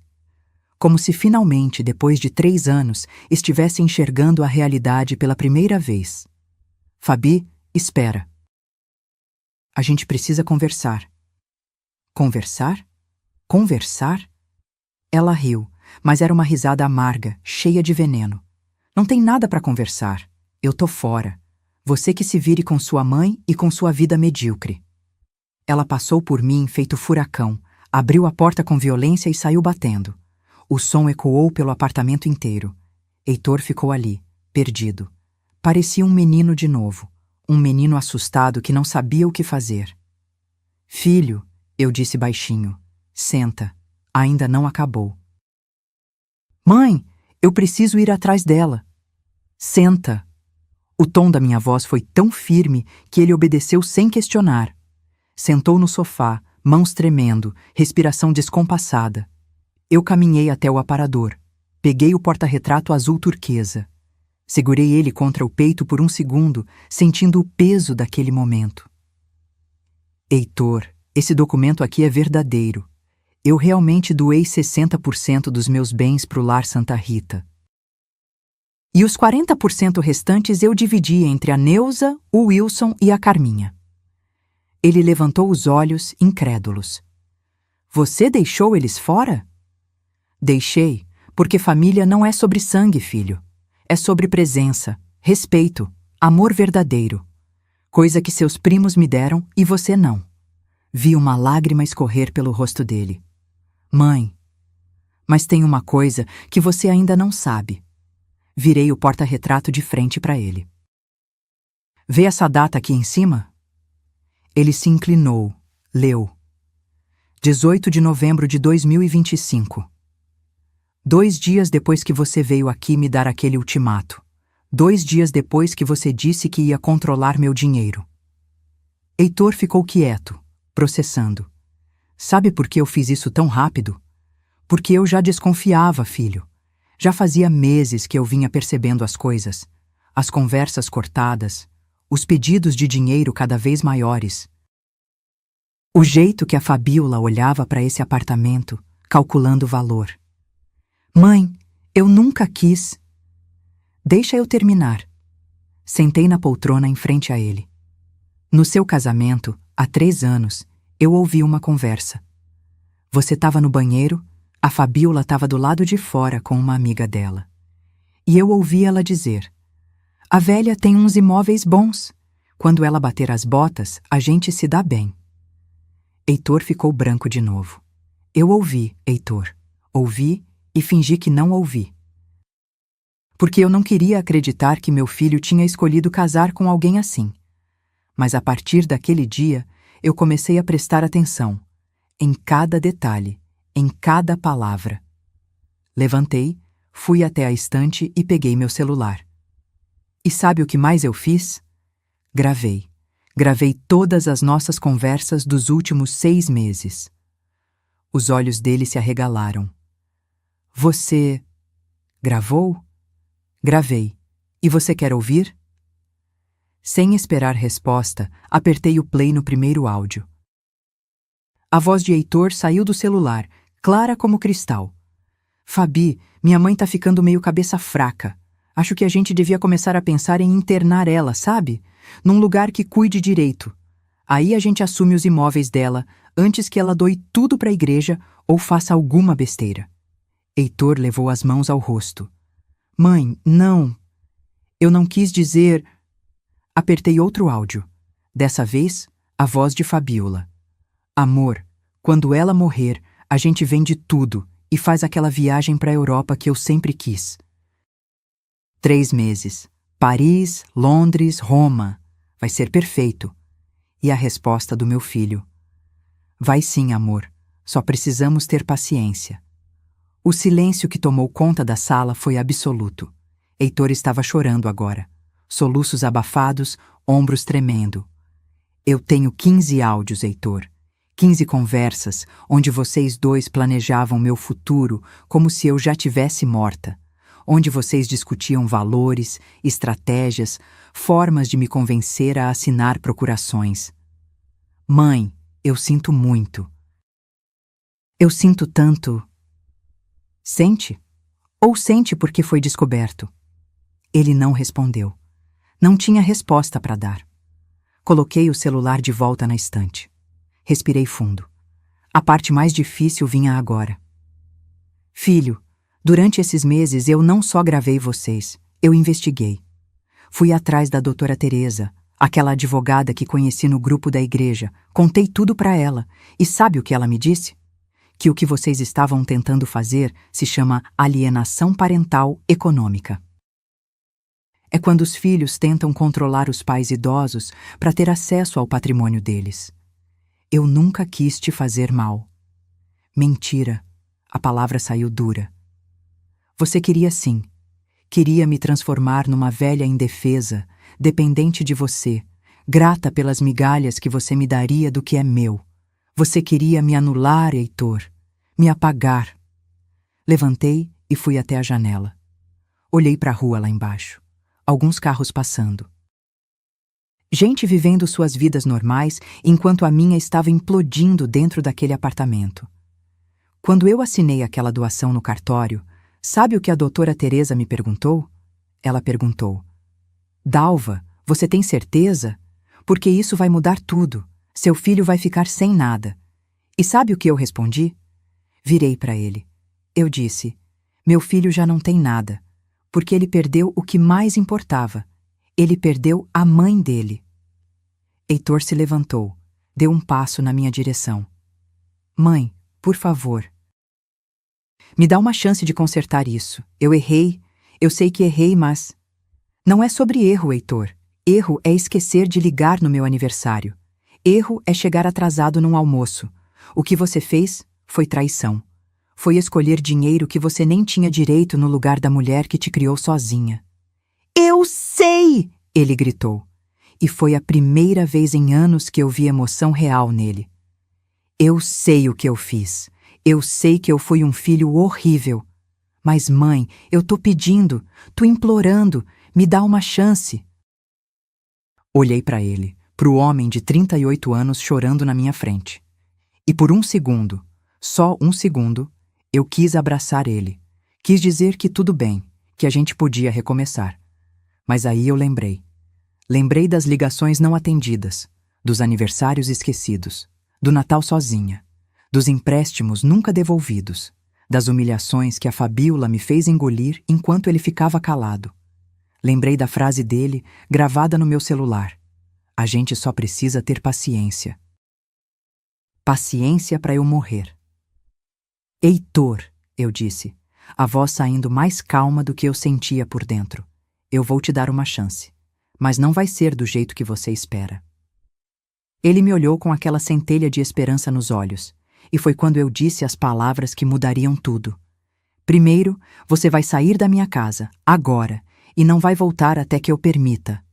Como se finalmente, depois de 3 anos, estivesse enxergando a realidade pela primeira vez. Fabi, espera. A gente precisa conversar. Conversar? Conversar? Ela riu, mas era uma risada amarga, cheia de veneno. Não tem nada para conversar. Eu tô fora. Você que se vire com sua mãe e com sua vida medíocre. Ela passou por mim feito furacão, abriu a porta com violência e saiu batendo. O som ecoou pelo apartamento inteiro. Heitor ficou ali, perdido. Parecia um menino de novo. Um menino assustado que não sabia o que fazer. Filho, eu disse baixinho, senta, ainda não acabou. Mãe, eu preciso ir atrás dela. Senta. O tom da minha voz foi tão firme que ele obedeceu sem questionar. Sentou no sofá, mãos tremendo, respiração descompassada. Eu caminhei até o aparador. Peguei o porta-retrato azul turquesa. Segurei ele contra o peito por um segundo, sentindo o peso daquele momento. Heitor, esse documento aqui é verdadeiro. Eu realmente doei 60% dos meus bens pro Lar Santa Rita. E os 40% restantes eu dividi entre a Neuza, o Wilson e a Carminha. Ele levantou os olhos, incrédulos. Você deixou eles fora? Deixei, porque família não é sobre sangue, filho. É sobre presença, respeito, amor verdadeiro. Coisa que seus primos me deram e você não. Vi uma lágrima escorrer pelo rosto dele. Mãe, mas tem uma coisa que você ainda não sabe. Virei o porta-retrato de frente para ele. Vê essa data aqui em cima? Ele se inclinou, leu. 18 de novembro de 2025. 2 dias depois que você veio aqui me dar aquele ultimato. 2 dias depois que você disse que ia controlar meu dinheiro. Heitor ficou quieto, processando. Sabe por que eu fiz isso tão rápido? Porque eu já desconfiava, filho. Já fazia meses que eu vinha percebendo as coisas. As conversas cortadas, os pedidos de dinheiro cada vez maiores. O jeito que a Fabiola olhava para esse apartamento, calculando o valor. Mãe, eu nunca quis. Deixa eu terminar. Sentei na poltrona em frente a ele. No seu casamento, há 3 anos, eu ouvi uma conversa. Você estava no banheiro, a Fabiola estava do lado de fora com uma amiga dela. E eu ouvi ela dizer: a velha tem uns imóveis bons. Quando ela bater as botas, a gente se dá bem. Heitor ficou branco de novo. Eu ouvi, Heitor. Ouvi e fingi que não ouvi. Porque eu não queria acreditar que meu filho tinha escolhido casar com alguém assim. Mas a partir daquele dia, eu comecei a prestar atenção, em cada detalhe, em cada palavra. Levantei, fui até a estante e peguei meu celular. E sabe o que mais eu fiz? Gravei. Gravei todas as nossas conversas dos últimos 6 meses. Os olhos dele se arregalaram. Você gravou? Gravei. E você quer ouvir? Sem esperar resposta, apertei o play no primeiro áudio. A voz de Heitor saiu do celular, clara como cristal. Fabi, minha mãe tá ficando meio cabeça fraca. Acho que a gente devia começar a pensar em internar ela, sabe? Num lugar que cuide direito. Aí a gente assume os imóveis dela antes que ela doe tudo pra igreja ou faça alguma besteira. Heitor levou as mãos ao rosto. Mãe, não. Eu não quis dizer... Apertei outro áudio. Dessa vez, a voz de Fabiola. Amor, quando ela morrer, a gente vende tudo e faz aquela viagem pra Europa que eu sempre quis. 3 meses. Paris, Londres, Roma. Vai ser perfeito. E a resposta do meu filho. Vai sim, amor. Só precisamos ter paciência. O silêncio que tomou conta da sala foi absoluto. Heitor estava chorando agora. Soluços abafados, ombros tremendo. Eu tenho 15 áudios, Heitor. 15 conversas onde vocês dois planejavam meu futuro como se eu já tivesse morta. Onde vocês discutiam valores, estratégias, formas de me convencer a assinar procurações. Mãe, eu sinto muito. Eu sinto tanto. Sente? Ou sente porque foi descoberto? Ele não respondeu. Não tinha resposta para dar. Coloquei o celular de volta na estante. Respirei fundo. A parte mais difícil vinha agora. Filho, durante esses meses eu não só gravei vocês, eu investiguei. Fui atrás da doutora Teresa, aquela advogada que conheci no grupo da igreja, contei tudo para ela, e sabe o que ela me disse? Que o que vocês estavam tentando fazer se chama alienação parental econômica. É quando os filhos tentam controlar os pais idosos para ter acesso ao patrimônio deles. Eu nunca quis te fazer mal. Mentira. A palavra saiu dura. Você queria sim. Queria me transformar numa velha indefesa, dependente de você, grata pelas migalhas que você me daria do que é meu. Você queria me anular, Heitor. Me apagar. Levantei e fui até a janela. Olhei para a rua lá embaixo. Alguns carros passando. Gente vivendo suas vidas normais enquanto a minha estava implodindo dentro daquele apartamento. Quando eu assinei aquela doação no cartório, sabe o que a doutora Teresa me perguntou? Ela perguntou: Dalva, você tem certeza? Porque isso vai mudar tudo. Seu filho vai ficar sem nada. E sabe o que eu respondi? Virei para ele. Eu disse: meu filho já não tem nada, porque ele perdeu o que mais importava. Ele perdeu a mãe dele. Heitor se levantou, deu um passo na minha direção. Mãe, por favor. Me dá uma chance de consertar isso. Eu errei, eu sei que errei, mas... Não é sobre erro, Heitor. Erro é esquecer de ligar no meu aniversário. Erro é chegar atrasado num almoço. O que você fez foi traição. Foi escolher dinheiro que você nem tinha direito no lugar da mulher que te criou sozinha. Eu sei! Ele gritou. E foi a primeira vez em anos que eu vi emoção real nele. Eu sei o que eu fiz. Eu sei que eu fui um filho horrível. Mas, mãe, eu tô pedindo, tô implorando, me dá uma chance. Olhei para ele, pro homem de 38 anos chorando na minha frente. E por um segundo, só um segundo, eu quis abraçar ele. Quis dizer que tudo bem, que a gente podia recomeçar. Mas aí eu lembrei. Lembrei das ligações não atendidas, dos aniversários esquecidos, do Natal sozinha, dos empréstimos nunca devolvidos, das humilhações que a Fabiola me fez engolir enquanto ele ficava calado. Lembrei da frase dele, gravada no meu celular. A gente só precisa ter paciência. Paciência para eu morrer. Heitor, eu disse, a voz saindo mais calma do que eu sentia por dentro. Eu vou te dar uma chance, mas não vai ser do jeito que você espera. Ele me olhou com aquela centelha de esperança nos olhos, e foi quando eu disse as palavras que mudariam tudo. Primeiro, você vai sair da minha casa, agora, e não vai voltar até que eu permita.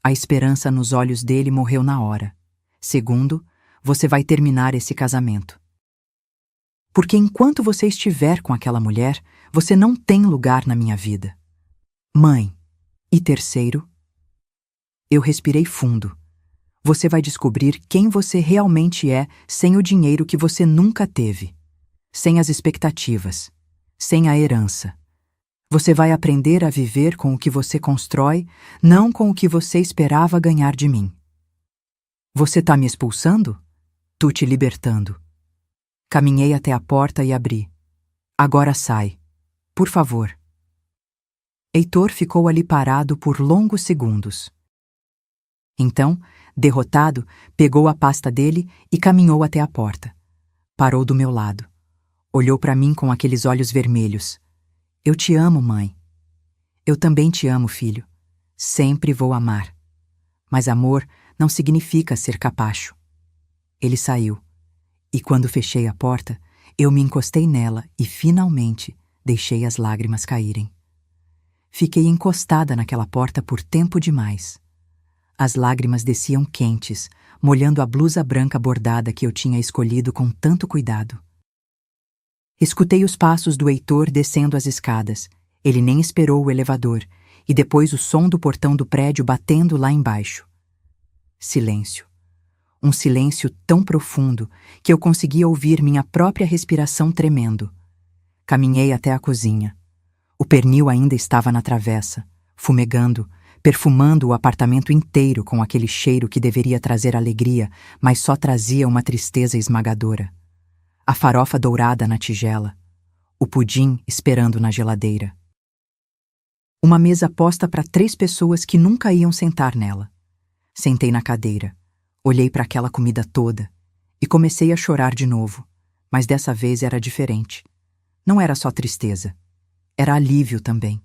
A esperança nos olhos dele morreu na hora. Segundo, você vai terminar esse casamento. Porque enquanto você estiver com aquela mulher, você não tem lugar na minha vida. Mãe. E terceiro, eu respirei fundo. Você vai descobrir quem você realmente é sem o dinheiro que você nunca teve, sem as expectativas, sem a herança. Você vai aprender a viver com o que você constrói, não com o que você esperava ganhar de mim. Você tá me expulsando? Tô te libertando. Caminhei até a porta e abri. Agora sai. Por favor. Heitor ficou ali parado por longos segundos. Então, derrotado, pegou a pasta dele e caminhou até a porta. Parou do meu lado. Olhou para mim com aqueles olhos vermelhos. Eu te amo, mãe. Eu também te amo, filho. Sempre vou amar. Mas amor não significa ser capacho. Ele saiu. E quando fechei a porta, eu me encostei nela e, finalmente, deixei as lágrimas caírem. Fiquei encostada naquela porta por tempo demais. As lágrimas desciam quentes, molhando a blusa branca bordada que eu tinha escolhido com tanto cuidado. Escutei os passos do Heitor descendo as escadas. Ele nem esperou o elevador, e depois o som do portão do prédio batendo lá embaixo. Silêncio. Um silêncio tão profundo que eu conseguia ouvir minha própria respiração tremendo. Caminhei até a cozinha. O pernil ainda estava na travessa, fumegando, perfumando o apartamento inteiro com aquele cheiro que deveria trazer alegria, mas só trazia uma tristeza esmagadora. A farofa dourada na tigela, o pudim esperando na geladeira. Uma mesa posta para 3 pessoas que nunca iam sentar nela. Sentei na cadeira, olhei para aquela comida toda e comecei a chorar de novo, mas dessa vez era diferente. Não era só tristeza, era alívio também.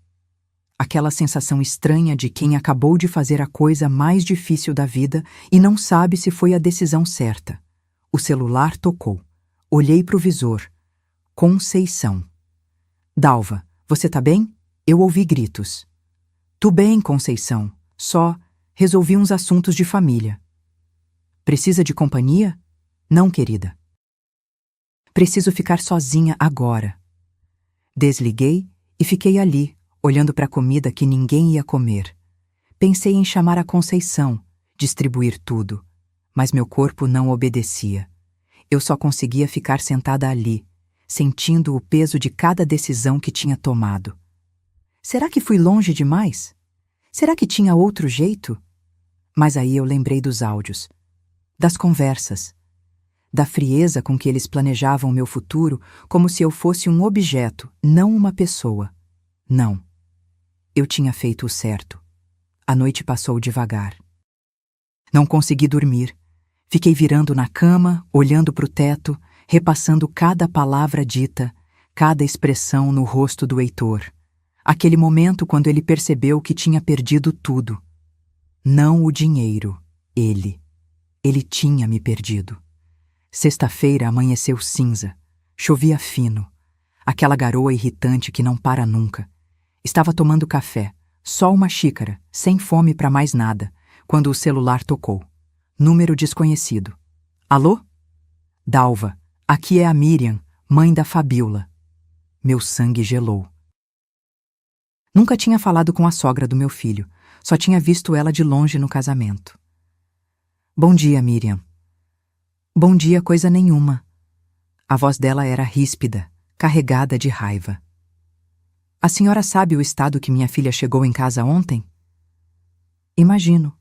Aquela sensação estranha de quem acabou de fazer a coisa mais difícil da vida e não sabe se foi a decisão certa. O celular tocou. Olhei para o visor. Conceição. Dalva, você tá bem? Eu ouvi gritos. Tô bem, Conceição. Só resolvi uns assuntos de família. Precisa de companhia? Não, querida. Preciso ficar sozinha agora. Desliguei e fiquei ali, olhando para a comida que ninguém ia comer. Pensei em chamar a Conceição, distribuir tudo, mas meu corpo não obedecia. Eu só conseguia ficar sentada ali, sentindo o peso de cada decisão que tinha tomado. Será que fui longe demais? Será que tinha outro jeito? Mas aí eu lembrei dos áudios, das conversas, da frieza com que eles planejavam meu futuro como se eu fosse um objeto, não uma pessoa. Não. Eu tinha feito o certo. A noite passou devagar. Não consegui dormir. Fiquei virando na cama, olhando para o teto, repassando cada palavra dita, cada expressão no rosto do Heitor. Aquele momento quando ele percebeu que tinha perdido tudo. Não o dinheiro, ele. Ele tinha me perdido. Sexta-feira amanheceu cinza. Chovia fino. Aquela garoa irritante que não para nunca. Estava tomando café, só uma xícara, sem fome para mais nada, quando o celular tocou. Número desconhecido. Alô? Dalva, aqui é a Miriam, mãe da Fabiola. Meu sangue gelou. Nunca tinha falado com a sogra do meu filho, só tinha visto ela de longe no casamento. Bom dia, Miriam. Bom dia, coisa nenhuma. A voz dela era ríspida, carregada de raiva. A senhora sabe o estado que minha filha chegou em casa ontem? Imagino.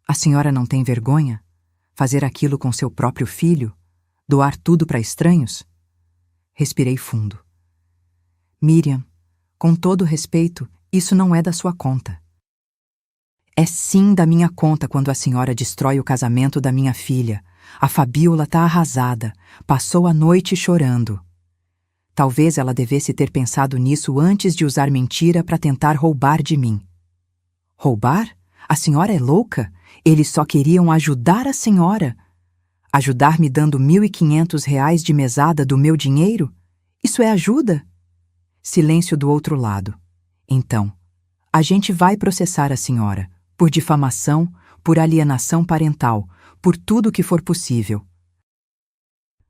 A senhora não tem vergonha? Fazer aquilo com seu próprio filho? Doar tudo para estranhos? Respirei fundo. Miriam, com todo respeito, isso não é da sua conta. É sim da minha conta quando a senhora destrói o casamento da minha filha. A Fabiola tá arrasada, passou a noite chorando. Talvez ela devesse ter pensado nisso antes de usar mentira para tentar roubar de mim. Roubar? A senhora é louca? Eles só queriam ajudar a senhora. Ajudar-me dando R$ 1.500 de mesada do meu dinheiro? Isso é ajuda? Silêncio do outro lado. Então, a gente vai processar a senhora por difamação, por alienação parental, por tudo que for possível.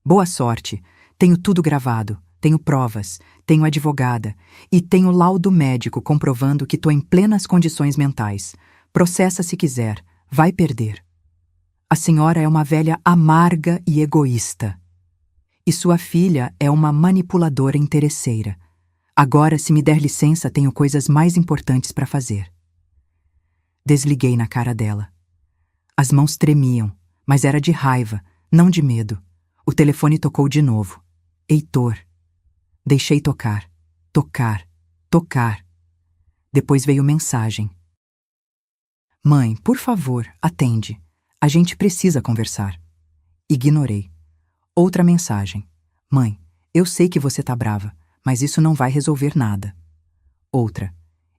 Boa sorte. Tenho tudo gravado, tenho provas, tenho advogada e tenho laudo médico comprovando que estou em plenas condições mentais. Processa se quiser, vai perder. A senhora é uma velha amarga e egoísta. E sua filha é uma manipuladora interesseira. Agora, se me der licença, tenho coisas mais importantes para fazer. Desliguei na cara dela. As mãos tremiam, mas era de raiva, não de medo. O telefone tocou de novo. Heitor. Deixei tocar, tocar, tocar. Depois veio mensagem. Mãe, por favor, atende. A gente precisa conversar. Ignorei. Outra mensagem. Mãe, eu sei que você tá brava, mas isso não vai resolver nada. Outra.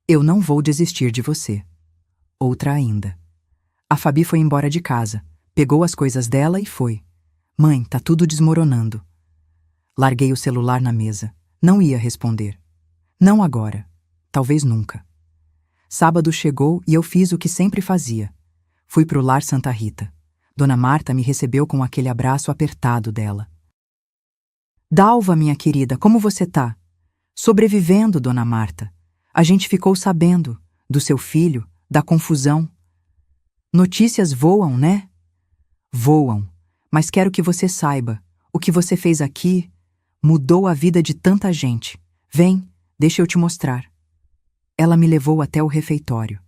Eu não vou desistir de você. Outra ainda. A Fabi foi embora de casa, pegou as coisas dela e foi. Mãe, tá tudo desmoronando. Larguei o celular na mesa. Não ia responder. Não agora. Talvez nunca. Sábado chegou e eu fiz o que sempre fazia. Fui pro lar Santa Rita. Dona Marta me recebeu com aquele abraço apertado dela. Dalva, minha querida, como você tá? Sobrevivendo, Dona Marta. A gente ficou sabendo do seu filho, da confusão. Notícias voam, né? Voam, mas quero que você saiba, o que você fez aqui mudou a vida de tanta gente. Vem, deixa eu te mostrar. Ela me levou até o refeitório.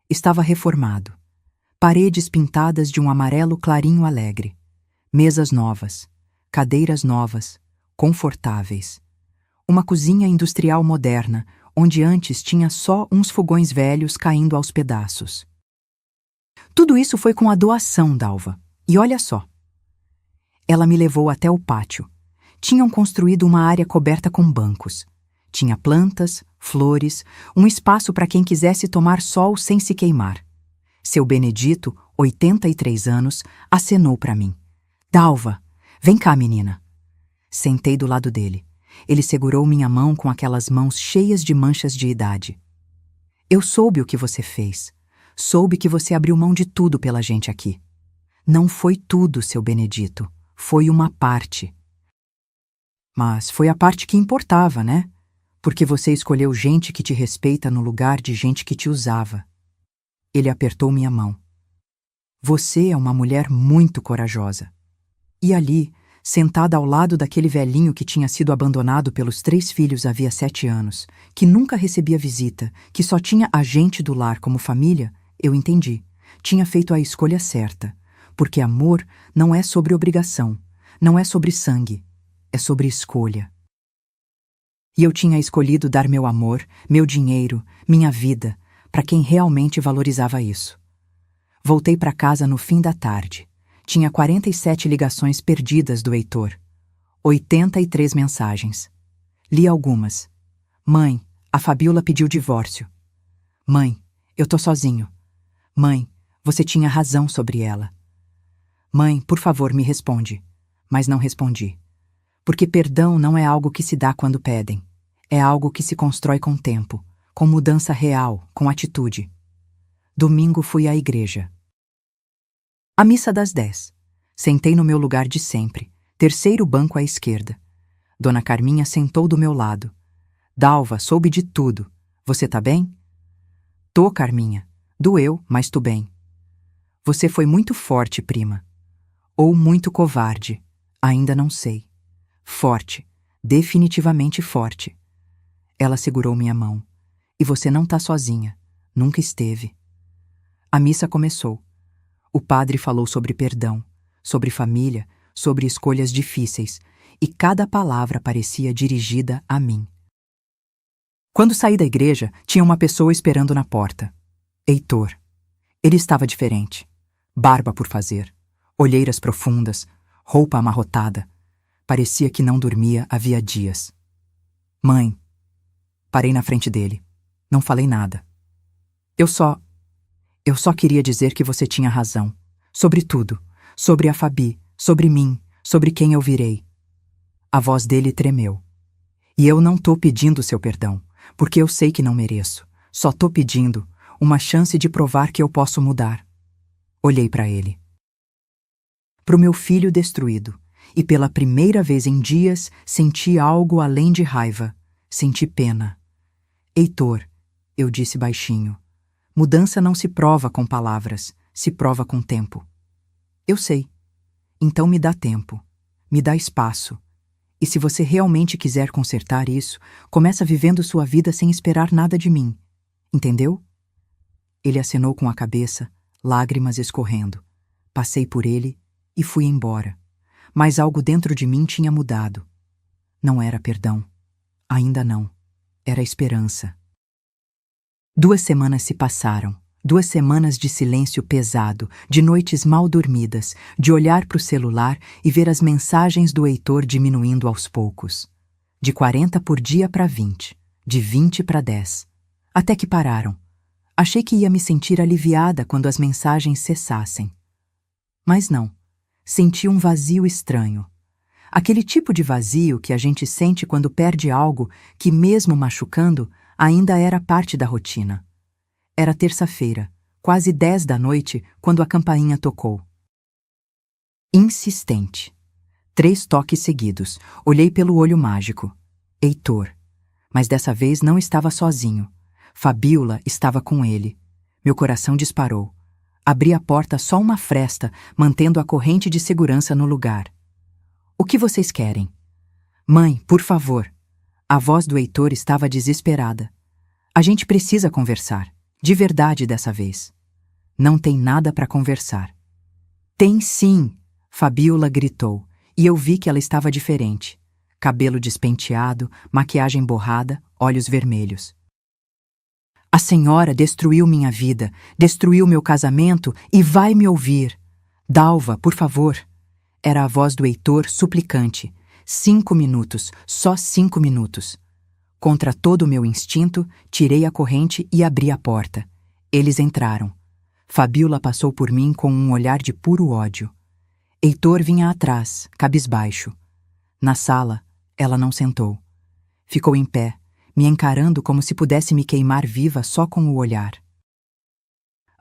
Estava reformado. Paredes pintadas de um amarelo clarinho alegre. Mesas novas, cadeiras novas, confortáveis. Uma cozinha industrial moderna, onde antes tinha só uns fogões velhos caindo aos pedaços. Tudo isso foi com a doação, Dalva. E olha só. Ela me levou até o pátio. Tinham construído uma área coberta com bancos. Tinha plantas, flores, um espaço para quem quisesse tomar sol sem se queimar. Seu Benedito, 83 anos, acenou para mim. Dalva, vem cá, menina. Sentei do lado dele. Ele segurou minha mão com aquelas mãos cheias de manchas de idade. Eu soube o que você fez. Soube que você abriu mão de tudo pela gente aqui. Não foi tudo, seu Benedito. Foi uma parte. Mas foi a parte que importava, né? Porque você escolheu gente que te respeita no lugar de gente que te usava. Ele apertou minha mão. Você é uma mulher muito corajosa. E ali, sentada ao lado daquele velhinho que tinha sido abandonado pelos 3 filhos havia 7 anos, que nunca recebia visita, que só tinha a gente do lar como família, eu entendi. Tinha feito a escolha certa. Porque amor não é sobre obrigação, não é sobre sangue, é sobre escolha. E eu tinha escolhido dar meu amor, meu dinheiro, minha vida, para quem realmente valorizava isso. Voltei para casa no fim da tarde. Tinha 47 ligações perdidas do Heitor. 83 mensagens. Li algumas. Mãe, a Fabiola pediu divórcio. Mãe, eu tô sozinho. Mãe, você tinha razão sobre ela. Mãe, por favor, me responde. Mas não respondi. Porque perdão não é algo que se dá quando pedem. É algo que se constrói com tempo, com mudança real, com atitude. Domingo fui à igreja. A missa das 10. Sentei no meu lugar de sempre, terceiro banco à esquerda. Dona Carminha sentou do meu lado. Dalva, soube de tudo. Você tá bem? Tô, Carminha. Doeu, mas tô bem. Você foi muito forte, prima. Ou muito covarde. Ainda não sei. Forte. Definitivamente forte. Ela segurou minha mão. E você não tá sozinha. Nunca esteve. A missa começou. O padre falou sobre perdão, sobre família, sobre escolhas difíceis, e cada palavra parecia dirigida a mim. Quando saí da igreja, tinha uma pessoa esperando na porta. Heitor. Ele estava diferente. Barba por fazer, olheiras profundas, roupa amarrotada. Parecia que não dormia havia dias. Mãe. Parei na frente dele. Não falei nada. Eu só... Eu só queria dizer que você tinha razão. Sobre tudo. Sobre a Fabi, sobre mim, sobre quem eu virei. A voz dele tremeu. E eu não tô pedindo seu perdão, porque eu sei que não mereço. Só tô pedindo uma chance de provar que eu posso mudar. Olhei para ele. Pro meu filho destruído. E pela primeira vez em dias senti algo além de raiva. Senti pena. Heitor, eu disse baixinho. Mudança não se prova com palavras, se prova com tempo. Eu sei. Então me dá tempo. Me dá espaço. E se você realmente quiser consertar isso, começa vivendo sua vida sem esperar nada de mim. Entendeu? Ele acenou com a cabeça, lágrimas escorrendo. Passei por ele e fui embora. Mas algo dentro de mim tinha mudado. Não era perdão. Ainda não. Era esperança. 2 semanas se passaram. 2 semanas de silêncio pesado, de noites mal dormidas, de olhar para o celular e ver as mensagens do Heitor diminuindo aos poucos. De 40 por dia para 20, de 20 para 10. Até que pararam. Achei que ia me sentir aliviada quando as mensagens cessassem. Mas não. Senti um vazio estranho. Aquele tipo de vazio que a gente sente quando perde algo que, mesmo machucando, ainda era parte da rotina. Era terça-feira, quase 10 da noite, quando a campainha tocou. Insistente. 3 toques seguidos. Olhei pelo olho mágico. Heitor. Mas dessa vez não estava sozinho. Fabiola estava com ele. Meu coração disparou. Abri a porta só uma fresta, mantendo a corrente de segurança no lugar. O que vocês querem? Mãe, por favor. A voz do Heitor estava desesperada. A gente precisa conversar. De verdade dessa vez. Não tem nada para conversar. Tem sim, Fabiola gritou, e eu vi que ela estava diferente. Cabelo despenteado, maquiagem borrada, olhos vermelhos. A senhora destruiu minha vida, destruiu meu casamento e vai me ouvir. Dalva, por favor. Era a voz do Heitor suplicante. 5 minutos, só 5 minutos. Contra todo o meu instinto, tirei a corrente e abri a porta. Eles entraram. Fabiola passou por mim com um olhar de puro ódio. Heitor vinha atrás, cabisbaixo. Na sala, ela não sentou. Ficou em pé, me encarando como se pudesse me queimar viva só com o olhar.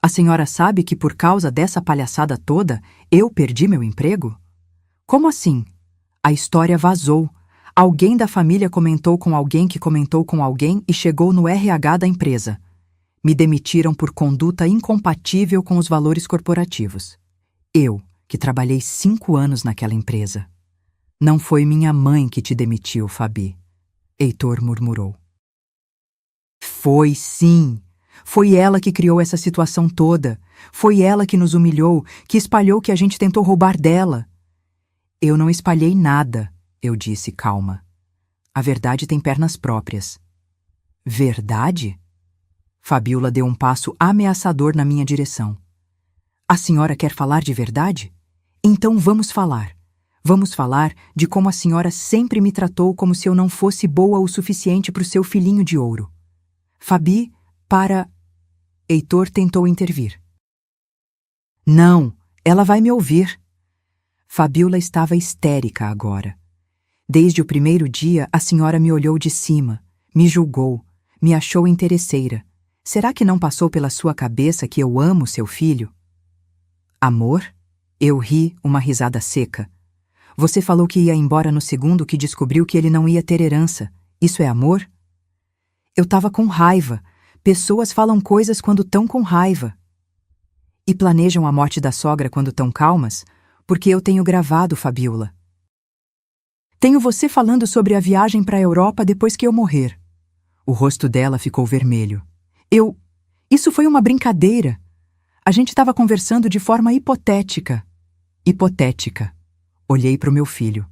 A senhora sabe que por causa dessa palhaçada toda, eu perdi meu emprego? Como assim? A história vazou. Alguém da família comentou com alguém que comentou com alguém e chegou no RH da empresa. Me demitiram por conduta incompatível com os valores corporativos. Eu, que trabalhei 5 anos naquela empresa. Não foi minha mãe que te demitiu, Fabi. Heitor murmurou. Foi sim. Foi ela que criou essa situação toda. Foi ela que nos humilhou, que espalhou que a gente tentou roubar dela. Eu não espalhei nada, eu disse calma. A verdade tem pernas próprias. Verdade? Fabiola deu um passo ameaçador na minha direção. A senhora quer falar de verdade? Então vamos falar. Vamos falar de como a senhora sempre me tratou como se eu não fosse boa o suficiente para o seu filhinho de ouro. Fabi, para... Heitor tentou intervir. Não, ela vai me ouvir. Fabiola estava histérica agora. Desde o primeiro dia, a senhora me olhou de cima, me julgou, me achou interesseira. Será que não passou pela sua cabeça que eu amo seu filho? Amor? Eu ri, uma risada seca. Você falou que ia embora no segundo que descobriu que ele não ia ter herança. Isso é amor? Eu tava com raiva. Pessoas falam coisas quando tão com raiva. E planejam a morte da sogra quando tão calmas? Porque eu tenho gravado, Fabiola. Tenho você falando sobre a viagem para a Europa depois que eu morrer. O rosto dela ficou vermelho. Isso foi uma brincadeira. A gente estava conversando de forma hipotética. Hipotética. Olhei para o meu filho.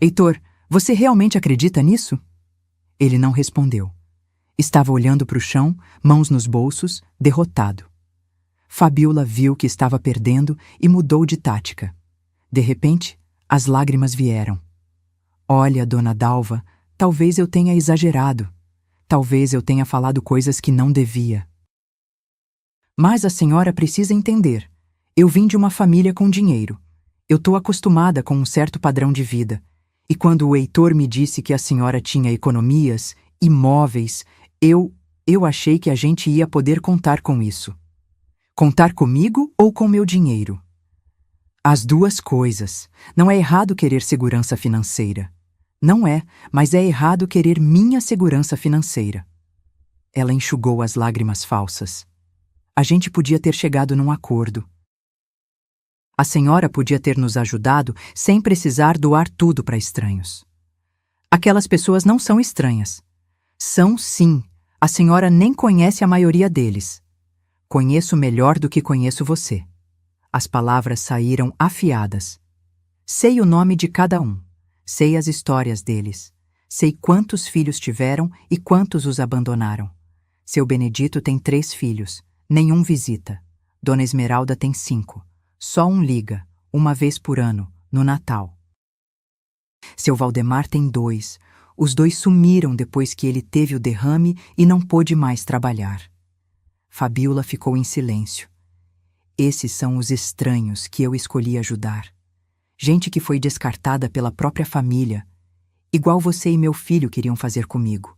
Heitor, você realmente acredita nisso? Ele não respondeu. Estava olhando para o chão, mãos nos bolsos, derrotado. Fabiola viu que estava perdendo e mudou de tática. De repente, as lágrimas vieram. Olha, dona Dalva, talvez eu tenha exagerado. Talvez eu tenha falado coisas que não devia. Mas a senhora precisa entender. Eu vim de uma família com dinheiro. Eu tô acostumada com um certo padrão de vida. E quando o Heitor me disse que a senhora tinha economias, imóveis, eu achei que a gente ia poder contar com isso. Contar comigo ou com meu dinheiro? As duas coisas. Não é errado querer segurança financeira. Não é, mas é errado querer minha segurança financeira. Ela enxugou as lágrimas falsas. A gente podia ter chegado num acordo. A senhora podia ter nos ajudado sem precisar doar tudo para estranhos. Aquelas pessoas não são estranhas. São sim. A senhora nem conhece a maioria deles. Conheço melhor do que conheço você. As palavras saíram afiadas. Sei o nome de cada um. Sei as histórias deles. Sei quantos filhos tiveram e quantos os abandonaram. Seu Benedito tem 3 filhos. Nenhum visita. Dona Esmeralda tem 5. Só um liga, uma vez por ano, no Natal. Seu Valdemar tem 2. Os 2 sumiram depois que ele teve o derrame e não pôde mais trabalhar. Fabiola ficou em silêncio. Esses são os estranhos que eu escolhi ajudar. Gente que foi descartada pela própria família, igual você e meu filho queriam fazer comigo.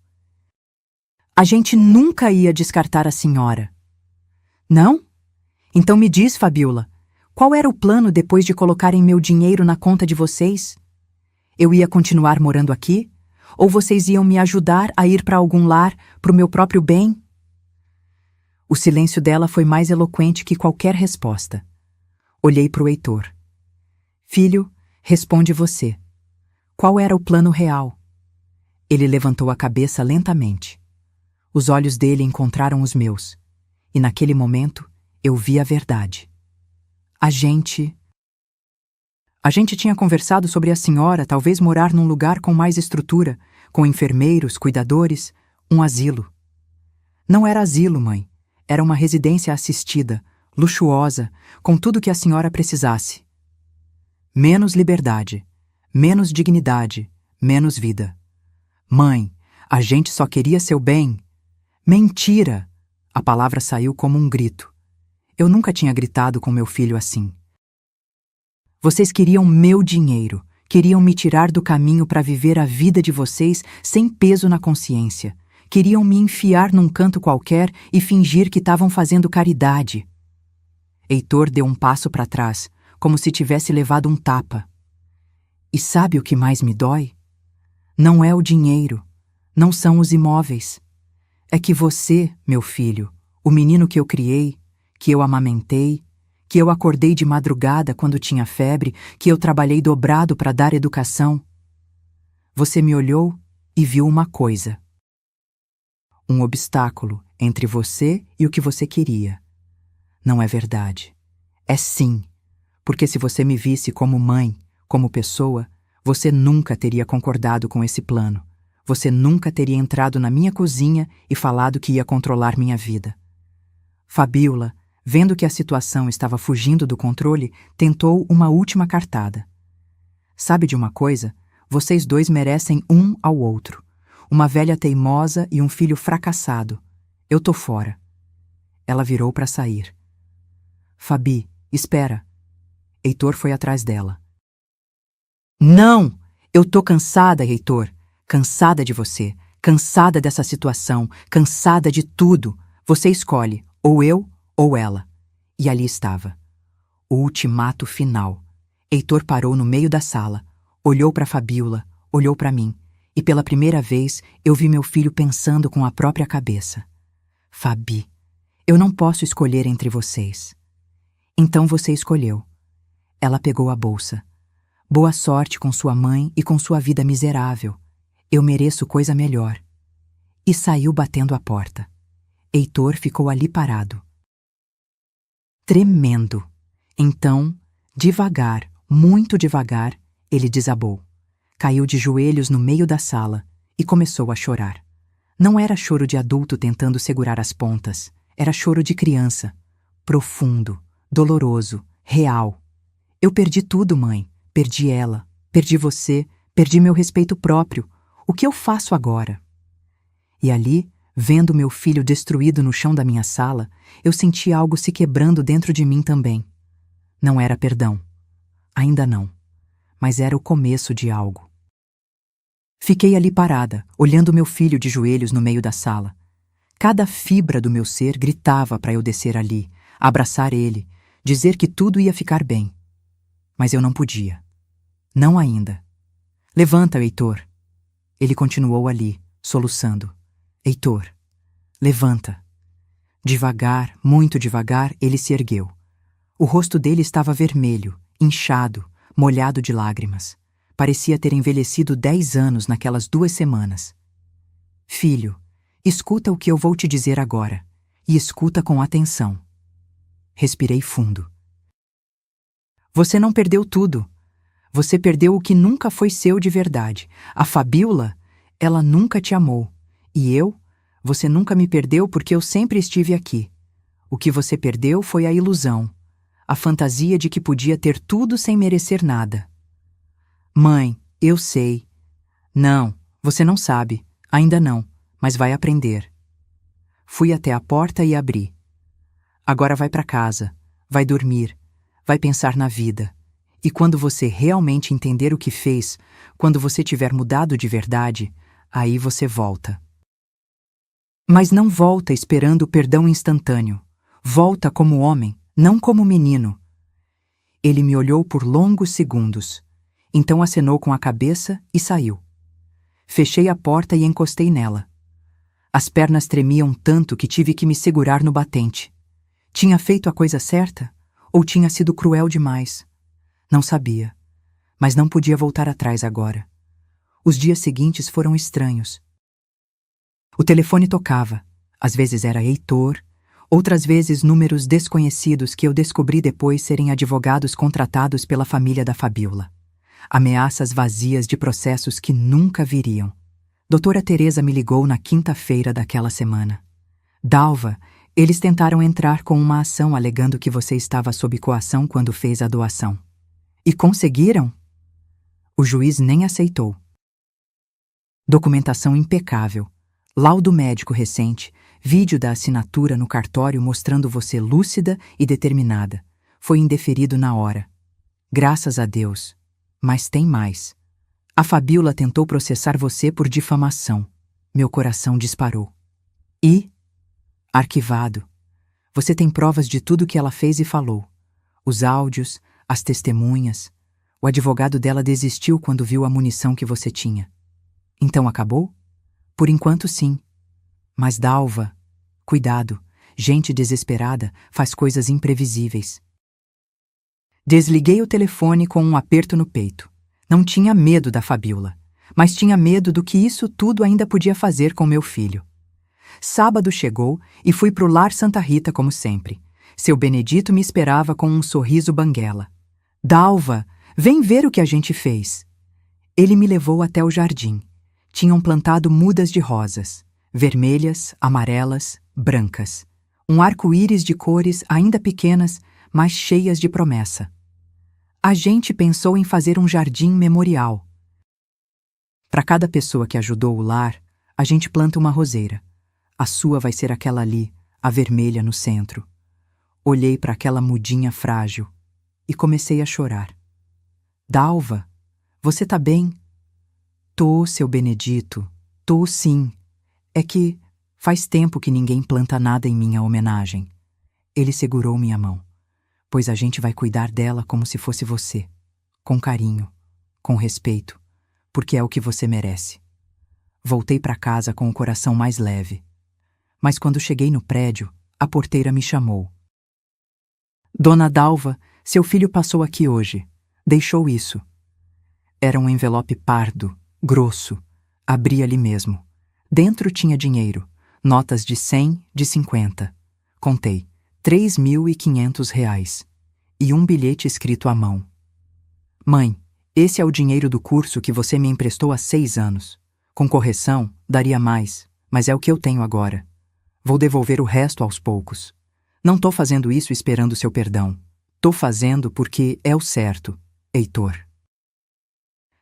A gente nunca ia descartar a senhora. Não? Então me diz, Fabiola, qual era o plano depois de colocarem meu dinheiro na conta de vocês? Eu ia continuar morando aqui? Ou vocês iam me ajudar a ir para algum lar, para o meu próprio bem? O silêncio dela foi mais eloquente que qualquer resposta. Olhei para o Heitor. Filho, responde você. Qual era o plano real? Ele levantou a cabeça lentamente. Os olhos dele encontraram os meus. E naquele momento, eu vi a verdade. A gente tinha conversado sobre a senhora talvez morar num lugar com mais estrutura, com enfermeiros, cuidadores, um asilo. Não era asilo, mãe. Era uma residência assistida, luxuosa, com tudo que a senhora precisasse. Menos liberdade, menos dignidade, menos vida. Mãe, a gente só queria seu bem. Mentira! A palavra saiu como um grito. Eu nunca tinha gritado com meu filho assim. Vocês queriam meu dinheiro, queriam me tirar do caminho para viver a vida de vocês sem peso na consciência. Queriam me enfiar num canto qualquer e fingir que estavam fazendo caridade. Heitor deu um passo para trás, como se tivesse levado um tapa. E sabe o que mais me dói? Não é o dinheiro, não são os imóveis. É que você, meu filho, o menino que eu criei, que eu amamentei, que eu acordei de madrugada quando tinha febre, que eu trabalhei dobrado para dar educação. Você me olhou e viu uma coisa. Um obstáculo entre você e o que você queria. Não é verdade. É sim, porque se você me visse como mãe, como pessoa, você nunca teria concordado com esse plano. Você nunca teria entrado na minha cozinha e falado que ia controlar minha vida. Fabiola, vendo que a situação estava fugindo do controle, tentou uma última cartada. Sabe de uma coisa? Vocês 2 merecem um ao outro. Uma velha teimosa e um filho fracassado. Eu tô fora. Ela virou para sair. Fabi, espera. Heitor foi atrás dela. Não! Eu tô cansada, Heitor. Cansada de você. Cansada dessa situação. Cansada de tudo. Você escolhe, ou eu ou ela. E ali estava. O ultimato final. Heitor parou no meio da sala, olhou para Fabiola, olhou para mim, e pela primeira vez eu vi meu filho pensando com a própria cabeça. Fabi, eu não posso escolher entre vocês. Então você escolheu. Ela pegou a bolsa. Boa sorte com sua mãe e com sua vida miserável. Eu mereço coisa melhor. E saiu batendo a porta. Heitor ficou ali parado. Tremendo. Então, devagar, muito devagar, ele desabou. Caiu de joelhos no meio da sala e começou a chorar. Não era choro de adulto tentando segurar as pontas. Era choro de criança. Profundo, doloroso, real. Eu perdi tudo, mãe. Perdi ela. Perdi você. Perdi meu respeito próprio. O que eu faço agora? E ali, Vendo meu filho destruído no chão da minha sala, eu senti algo se quebrando dentro de mim também. Não era perdão. Ainda não. Mas era o começo de algo. Fiquei ali parada, olhando meu filho de joelhos no meio da sala. Cada fibra do meu ser gritava para eu descer ali, abraçar ele, dizer que tudo ia ficar bem. Mas eu não podia. Não ainda. Levanta, Heitor. Ele continuou ali, soluçando. Heitor, levanta. Devagar, muito devagar, ele se ergueu. O rosto dele estava vermelho, inchado, molhado de lágrimas. Parecia ter envelhecido 10 anos naquelas 2 semanas. Filho, escuta o que eu vou te dizer agora, e escuta com atenção. Respirei fundo. Você não perdeu tudo. Você perdeu o que nunca foi seu de verdade. A Fabiola, ela nunca te amou. E você nunca me perdeu porque eu sempre estive aqui. O que você perdeu foi a ilusão, a fantasia de que podia ter tudo sem merecer nada. Mãe, eu sei. Não, você não sabe. Ainda não, mas vai aprender. Fui até a porta e abri. Agora vai para casa, vai dormir, vai pensar na vida. E quando você realmente entender o que fez, quando você tiver mudado de verdade, aí você volta. Mas não volta esperando o perdão instantâneo. Volta como homem, não como menino. Ele me olhou por longos segundos. Então acenou com a cabeça e saiu. Fechei a porta e encostei nela. As pernas tremiam tanto que tive que me segurar no batente. Tinha feito a coisa certa? Ou tinha sido cruel demais? Não sabia. Mas não podia voltar atrás agora. Os dias seguintes foram estranhos. O telefone tocava. Às vezes era Heitor, outras vezes números desconhecidos que eu descobri depois serem advogados contratados pela família da Fabiola. Ameaças vazias de processos que nunca viriam. Doutora Teresa me ligou na quinta-feira daquela semana. Dalva, eles tentaram entrar com uma ação alegando que você estava sob coação quando fez a doação. E conseguiram? O juiz nem aceitou. Documentação impecável, laudo médico recente, vídeo da assinatura no cartório mostrando você lúcida e determinada. Foi indeferido na hora. Graças a Deus. Mas tem mais. A Fabiola tentou processar você por difamação. Meu coração disparou. E? Arquivado. Você tem provas de tudo que ela fez e falou. Os áudios, as testemunhas. O advogado dela desistiu quando viu a munição que você tinha. Então acabou? Por enquanto, sim. Mas Dalva, cuidado. Gente desesperada faz coisas imprevisíveis. Desliguei o telefone com um aperto no peito. Não tinha medo da Fabiola, mas tinha medo do que isso tudo ainda podia fazer com meu filho. Sábado chegou e fui pro Lar Santa Rita como sempre. Seu Benedito me esperava com um sorriso banguela. Dalva, vem ver o que a gente fez. Ele me levou até o jardim. Tinham plantado mudas de rosas, vermelhas, amarelas, brancas. Um arco-íris de cores ainda pequenas, mas cheias de promessa. A gente pensou em fazer um jardim memorial. Para cada pessoa que ajudou o lar, a gente planta uma roseira. A sua vai ser aquela ali, a vermelha no centro. Olhei para aquela mudinha frágil e comecei a chorar. Dalva, você tá bem? Tô, seu Benedito, tô sim. É que faz tempo que ninguém planta nada em minha homenagem. Ele segurou minha mão. Pois a gente vai cuidar dela como se fosse você. Com carinho, com respeito, porque é o que você merece. Voltei para casa com o coração mais leve. Mas quando cheguei no prédio, a porteira me chamou. Dona Dalva, seu filho passou aqui hoje. Deixou isso. Era um envelope pardo, grosso. Abri ali mesmo. Dentro tinha dinheiro, notas de 100, de 50. Contei. R$ 3.500. E um bilhete escrito à mão. Mãe, esse é o dinheiro do curso que você me emprestou há 6 anos. Com correção, daria mais, mas é o que eu tenho agora. Vou devolver o resto aos poucos. Não tô fazendo isso esperando seu perdão. Tô fazendo porque é o certo, Heitor.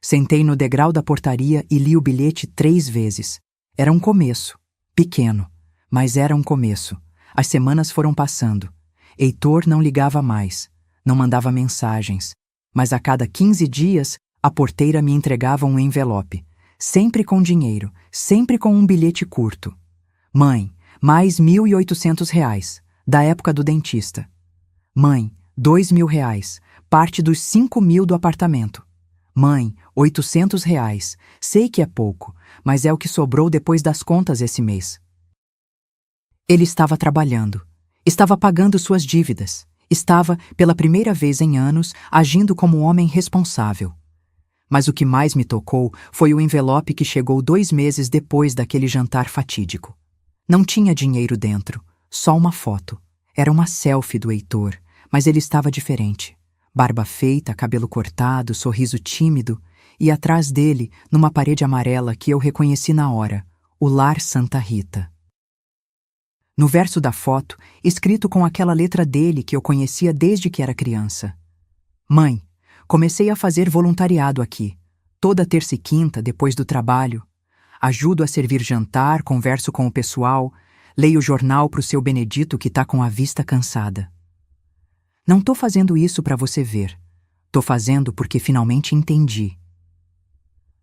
Sentei no degrau da portaria e li o bilhete 3 vezes. Era um começo. pequeno, mas era um começo. As semanas foram passando. Heitor não ligava mais, não mandava mensagens, mas a cada 15 dias a porteira me entregava um envelope, sempre com dinheiro, sempre com um bilhete curto. Mãe, mais R$ 1.800, da época do dentista. Mãe, R$ 2.000, parte dos 5.000 do apartamento. Mãe, R$ 800, sei que é pouco, mas é o que sobrou depois das contas esse mês. Ele estava trabalhando, estava pagando suas dívidas, estava, pela primeira vez em anos, agindo como um homem responsável. Mas o que mais me tocou foi o envelope que chegou 2 meses depois daquele jantar fatídico. Não tinha dinheiro dentro, só uma foto. Era uma selfie do Heitor, mas ele estava diferente. Barba feita, cabelo cortado, sorriso tímido, e atrás dele, numa parede amarela que eu reconheci na hora, o Lar Santa Rita. No verso da foto, escrito com aquela letra dele que eu conhecia desde que era criança. Mãe, comecei a fazer voluntariado aqui. Toda terça e quinta, depois do trabalho. Ajudo a servir jantar, converso com o pessoal, leio o jornal pro seu Benedito que tá com a vista cansada. Não tô fazendo isso para você ver. Tô fazendo porque finalmente entendi.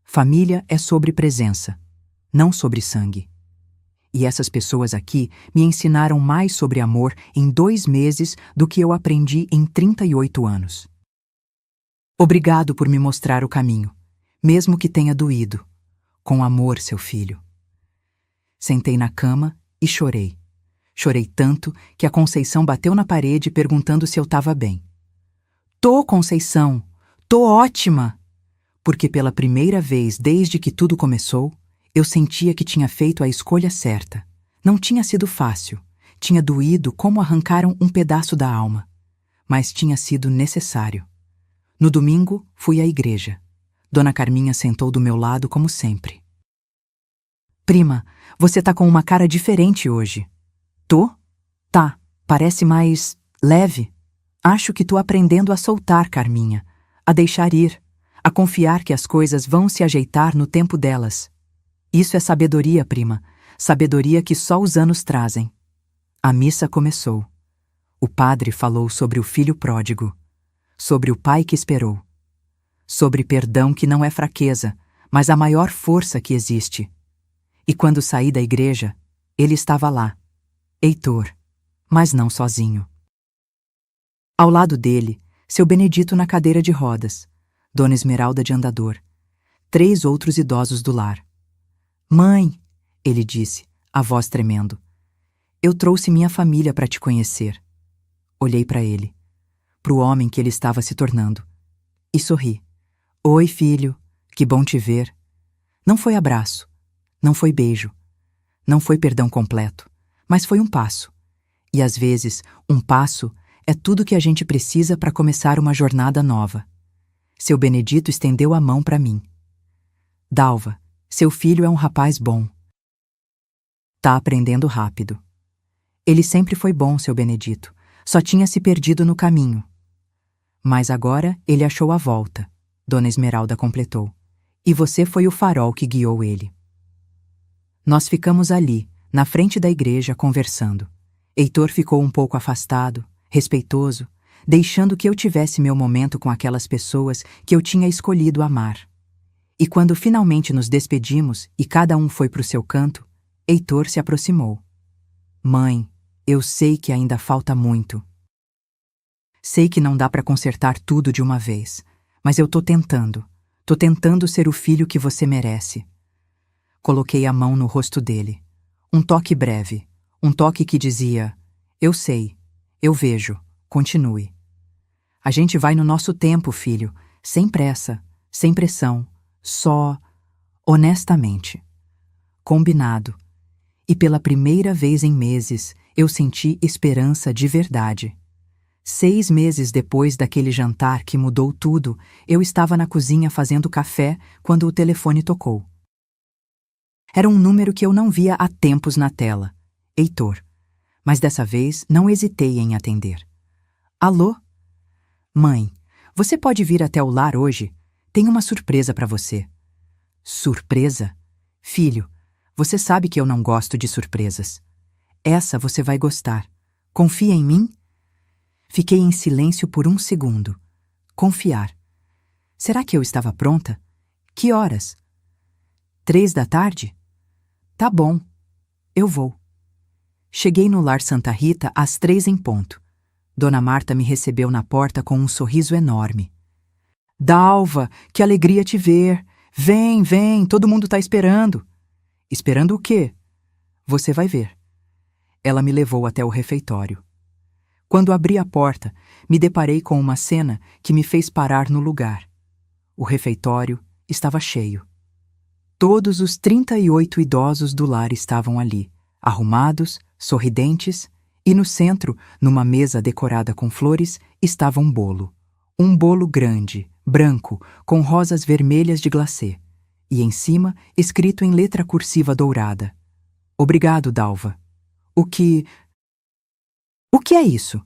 Família é sobre presença, não sobre sangue. E essas pessoas aqui me ensinaram mais sobre amor em 2 meses do que eu aprendi em 38 anos. Obrigado por me mostrar o caminho, mesmo que tenha doído. Com amor, seu filho. Sentei na cama e chorei. Chorei tanto que a Conceição bateu na parede perguntando se eu estava bem. Tô, Conceição, tô ótima! Porque pela primeira vez desde que tudo começou, eu sentia que tinha feito a escolha certa. Não tinha sido fácil. Tinha doído como arrancaram um pedaço da alma. Mas tinha sido necessário. No domingo, fui à igreja. Dona Carminha sentou do meu lado como sempre. Prima, você tá com uma cara diferente hoje. Tô? Tá, parece mais leve. Acho que tô aprendendo a soltar, Carminha, a deixar ir, a confiar que as coisas vão se ajeitar no tempo delas. Isso é sabedoria, prima, sabedoria que só os anos trazem. A missa começou. O padre falou sobre o filho pródigo, sobre o pai que esperou, sobre perdão que não é fraqueza, mas a maior força que existe. E quando saí da igreja, ele estava lá, Heitor, mas não sozinho. Ao lado dele, seu Benedito na cadeira de rodas, Dona Esmeralda de andador, 3 outros idosos do lar. Mãe, ele disse, a voz tremendo, eu trouxe minha família para te conhecer. Olhei para ele, para o homem que ele estava se tornando, e sorri. Oi, filho, que bom te ver. Não foi abraço, não foi beijo, não foi perdão completo, mas foi um passo. E às vezes, um passo é tudo que a gente precisa para começar uma jornada nova. Seu Benedito estendeu a mão para mim. Dalva, seu filho é um rapaz bom. Tá aprendendo rápido. Ele sempre foi bom, seu Benedito, só tinha se perdido no caminho. Mas agora ele achou a volta, Dona Esmeralda completou. E você foi o farol que guiou ele. Nós ficamos ali, na frente da igreja, conversando. Heitor ficou um pouco afastado, respeitoso, deixando que eu tivesse meu momento com aquelas pessoas que eu tinha escolhido amar. E quando finalmente nos despedimos e cada um foi para o seu canto, Heitor se aproximou. Mãe, eu sei que ainda falta muito. Sei que não dá para consertar tudo de uma vez, mas eu tô tentando ser o filho que você merece. Coloquei a mão no rosto dele. Um toque breve, um toque que dizia, eu sei, eu vejo, continue. A gente vai no nosso tempo, filho, sem pressa, sem pressão, só, honestamente. Combinado. E pela primeira vez em meses, eu senti esperança de verdade. 6 meses depois daquele jantar que mudou tudo, eu estava na cozinha fazendo café quando o telefone tocou. Era um número que eu não via há tempos na tela. Heitor. Mas dessa vez não hesitei em atender. Alô? Mãe, você pode vir até o lar hoje? Tenho uma surpresa para você. Surpresa? Filho, Você sabe que eu não gosto de surpresas. Essa você vai gostar. Confia em mim? Fiquei em silêncio por um segundo. Confiar. Será que eu estava pronta? Que horas? 3 da tarde? Tá bom. Eu vou. Cheguei no lar Santa Rita às 3 em ponto. Dona Marta me recebeu na porta com um sorriso enorme. Dalva, que alegria te ver. Vem, vem, todo mundo tá esperando. Esperando o quê? Você vai ver. Ela me levou até o refeitório. Quando abri a porta, me deparei com uma cena que me fez parar no lugar. O refeitório estava cheio. Todos os 38 idosos do lar estavam ali, arrumados, sorridentes, e no centro, numa mesa decorada com flores, estava um bolo. Um bolo grande, branco, com rosas vermelhas de glacê, e em cima, escrito em letra cursiva dourada: Obrigado, Dalva. O que é isso?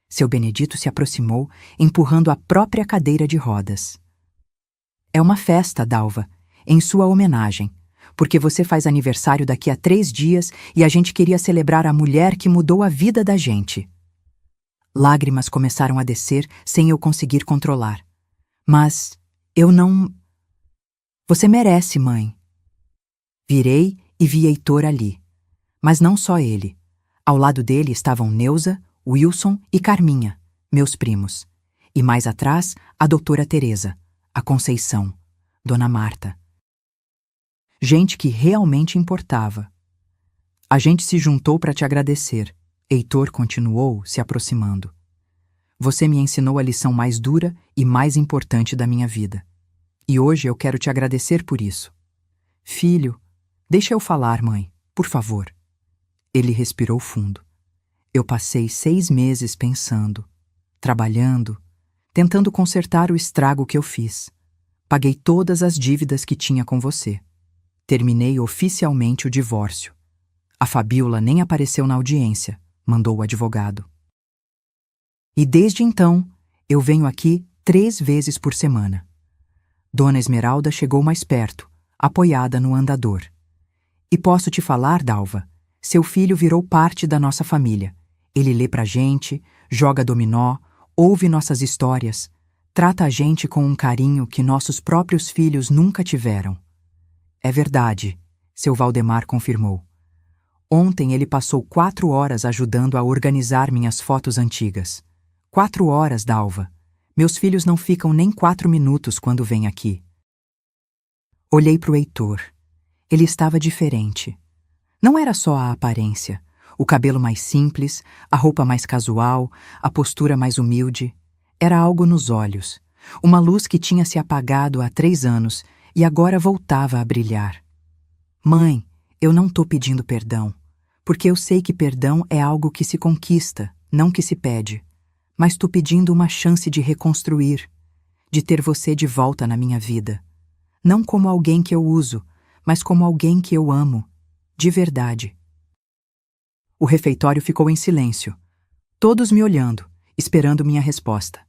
Seu Benedito se aproximou, empurrando a própria cadeira de rodas. É uma festa, Dalva, em sua homenagem, porque você faz aniversário daqui a 3 dias e a gente queria celebrar a mulher que mudou a vida da gente. Lágrimas começaram a descer sem eu conseguir controlar. Mas eu não... Você merece, mãe. Virei e vi Heitor ali. Mas não só ele. Ao lado dele estavam Neuza, Wilson e Carminha, meus primos. E mais atrás, a doutora Teresa, a Conceição, Dona Marta. Gente que realmente importava. A gente se juntou para te agradecer. Heitor continuou, se aproximando. Você me ensinou a lição mais dura e mais importante da minha vida. E hoje eu quero te agradecer por isso. Filho, deixa eu falar, mãe, por favor. Ele respirou fundo. Eu passei 6 meses pensando, trabalhando, tentando consertar o estrago que eu fiz. Paguei todas as dívidas que tinha com você. Terminei oficialmente o divórcio. A Fabiola nem apareceu na audiência, mandou o advogado. E desde então, eu venho aqui 3 vezes por semana. Dona Esmeralda chegou mais perto, apoiada no andador. E posso te falar, Dalva, seu filho virou parte da nossa família. Ele lê pra gente, joga dominó, ouve nossas histórias, trata a gente com um carinho que nossos próprios filhos nunca tiveram. É verdade, seu Valdemar confirmou. Ontem ele passou 4 horas ajudando a organizar minhas fotos antigas. 4 horas, Dalva. Meus filhos não ficam nem 4 minutos quando vêm aqui. Olhei pro Heitor. Ele estava diferente. Não era só a aparência, o cabelo mais simples, a roupa mais casual, a postura mais humilde. Era algo nos olhos, uma luz que tinha se apagado há 3 anos e agora voltava a brilhar. Mãe, eu não tô pedindo perdão, porque eu sei que perdão é algo que se conquista, não que se pede. Mas tô pedindo uma chance de reconstruir, de ter você de volta na minha vida. Não como alguém que eu uso, mas como alguém que eu amo, de verdade. O refeitório ficou em silêncio, todos me olhando, esperando minha resposta.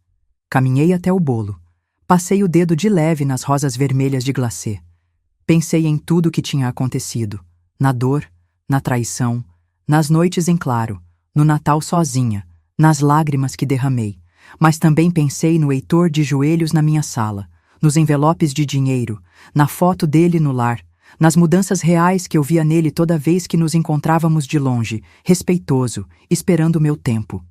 Caminhei até o bolo, passei o dedo de leve nas rosas vermelhas de glacê. Pensei em tudo o que tinha acontecido, na dor, na traição, nas noites em claro, no Natal sozinha, nas lágrimas que derramei, mas também pensei no Heitor de joelhos na minha sala, nos envelopes de dinheiro, na foto dele no lar, nas mudanças reais que eu via nele toda vez que nos encontrávamos de longe, respeitoso, esperando o meu tempo.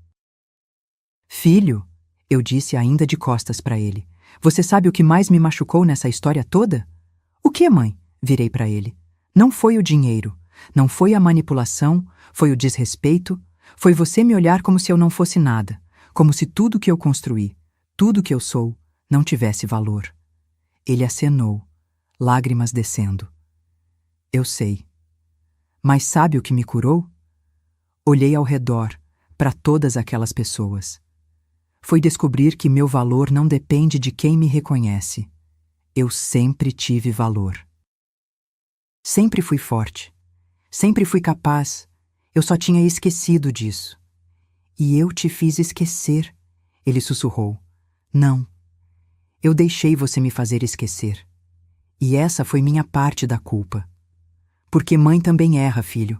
Filho, eu disse ainda de costas para ele, você sabe o que mais me machucou nessa história toda? O que, mãe? Virei para ele. Não foi o dinheiro, não foi a manipulação, foi o desrespeito. Foi você me olhar como se eu não fosse nada, como se tudo que eu construí, tudo que eu sou, não tivesse valor. Ele acenou, lágrimas descendo. Eu sei. Mas sabe o que me curou? Olhei ao redor, para todas aquelas pessoas. Foi descobrir que meu valor não depende de quem me reconhece. Eu sempre tive valor. Sempre fui forte. Sempre fui capaz. Eu só tinha esquecido disso. E eu te fiz esquecer, ele sussurrou. Não. Eu deixei você me fazer esquecer. E essa foi minha parte da culpa. Porque mãe também erra, filho.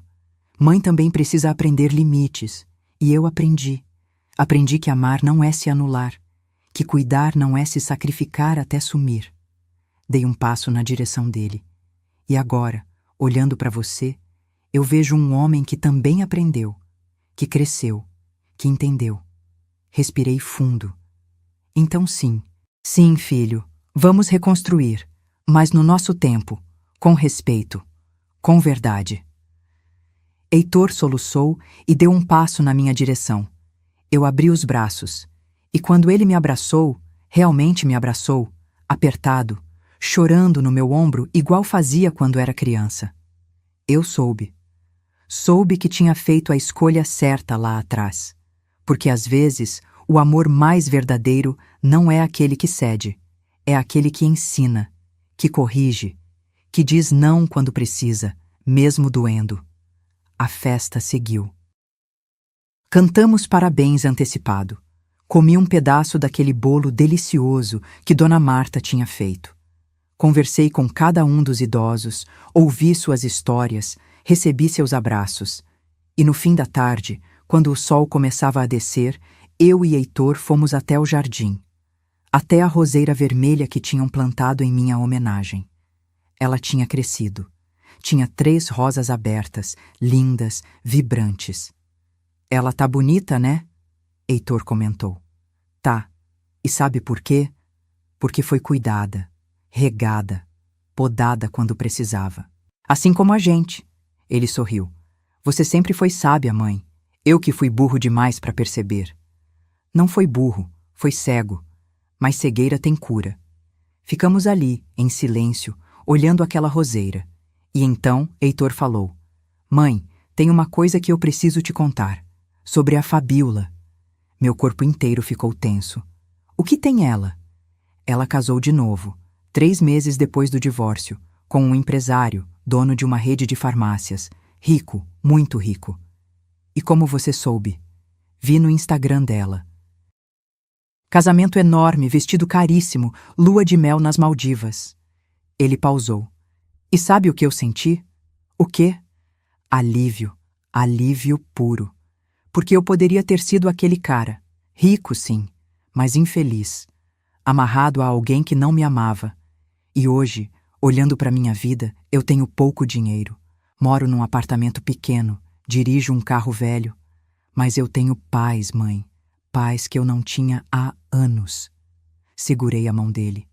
Mãe também precisa aprender limites. E eu aprendi. Aprendi que amar não é se anular, que cuidar não é se sacrificar até sumir. Dei um passo na direção dele. E agora, olhando para você, eu vejo um homem que também aprendeu, que cresceu, que entendeu. Respirei fundo. Então sim, filho, vamos reconstruir, mas no nosso tempo, com respeito, com verdade. Heitor soluçou e deu um passo na minha direção. Eu abri os braços, e quando ele me abraçou, realmente me abraçou, apertado, chorando no meu ombro igual fazia quando era criança. Eu soube. Soube que tinha feito a escolha certa lá atrás, porque às vezes o amor mais verdadeiro não é aquele que cede, é aquele que ensina, que corrige, que diz não quando precisa, mesmo doendo. A festa seguiu. Cantamos parabéns antecipado. Comi um pedaço daquele bolo delicioso que Dona Marta tinha feito. Conversei com cada um dos idosos, ouvi suas histórias, recebi seus abraços. E no fim da tarde, quando o sol começava a descer, eu e Heitor fomos até o jardim, até a roseira vermelha que tinham plantado em minha homenagem. Ela tinha crescido. Tinha 3 rosas abertas, lindas, vibrantes. Ela tá bonita, né? Heitor comentou. Tá. E sabe por quê? Porque foi cuidada, regada, podada quando precisava. Assim como a gente. Ele sorriu. Você sempre foi sábia, mãe. Eu que fui burro demais para perceber. Não foi burro, foi cego. Mas cegueira tem cura. Ficamos ali, em silêncio, olhando aquela roseira. E então Heitor falou. Mãe, tem uma coisa que eu preciso te contar. Sobre a Fabíola. Meu corpo inteiro ficou tenso. O que tem ela? Ela casou de novo, 3 meses depois do divórcio, com um empresário, dono de uma rede de farmácias. Rico, muito rico. E como você soube? Vi no Instagram dela. Casamento enorme, vestido caríssimo, lua de mel nas Maldivas. Ele pausou. E sabe o que eu senti? O quê? Alívio. Alívio puro. Porque eu poderia ter sido aquele cara. Rico, sim, mas infeliz. Amarrado a alguém que não me amava. E hoje, olhando para minha vida, eu tenho pouco dinheiro. Moro num apartamento pequeno, dirijo um carro velho. Mas eu tenho paz, mãe. Paz que eu não tinha há anos. Segurei a mão dele.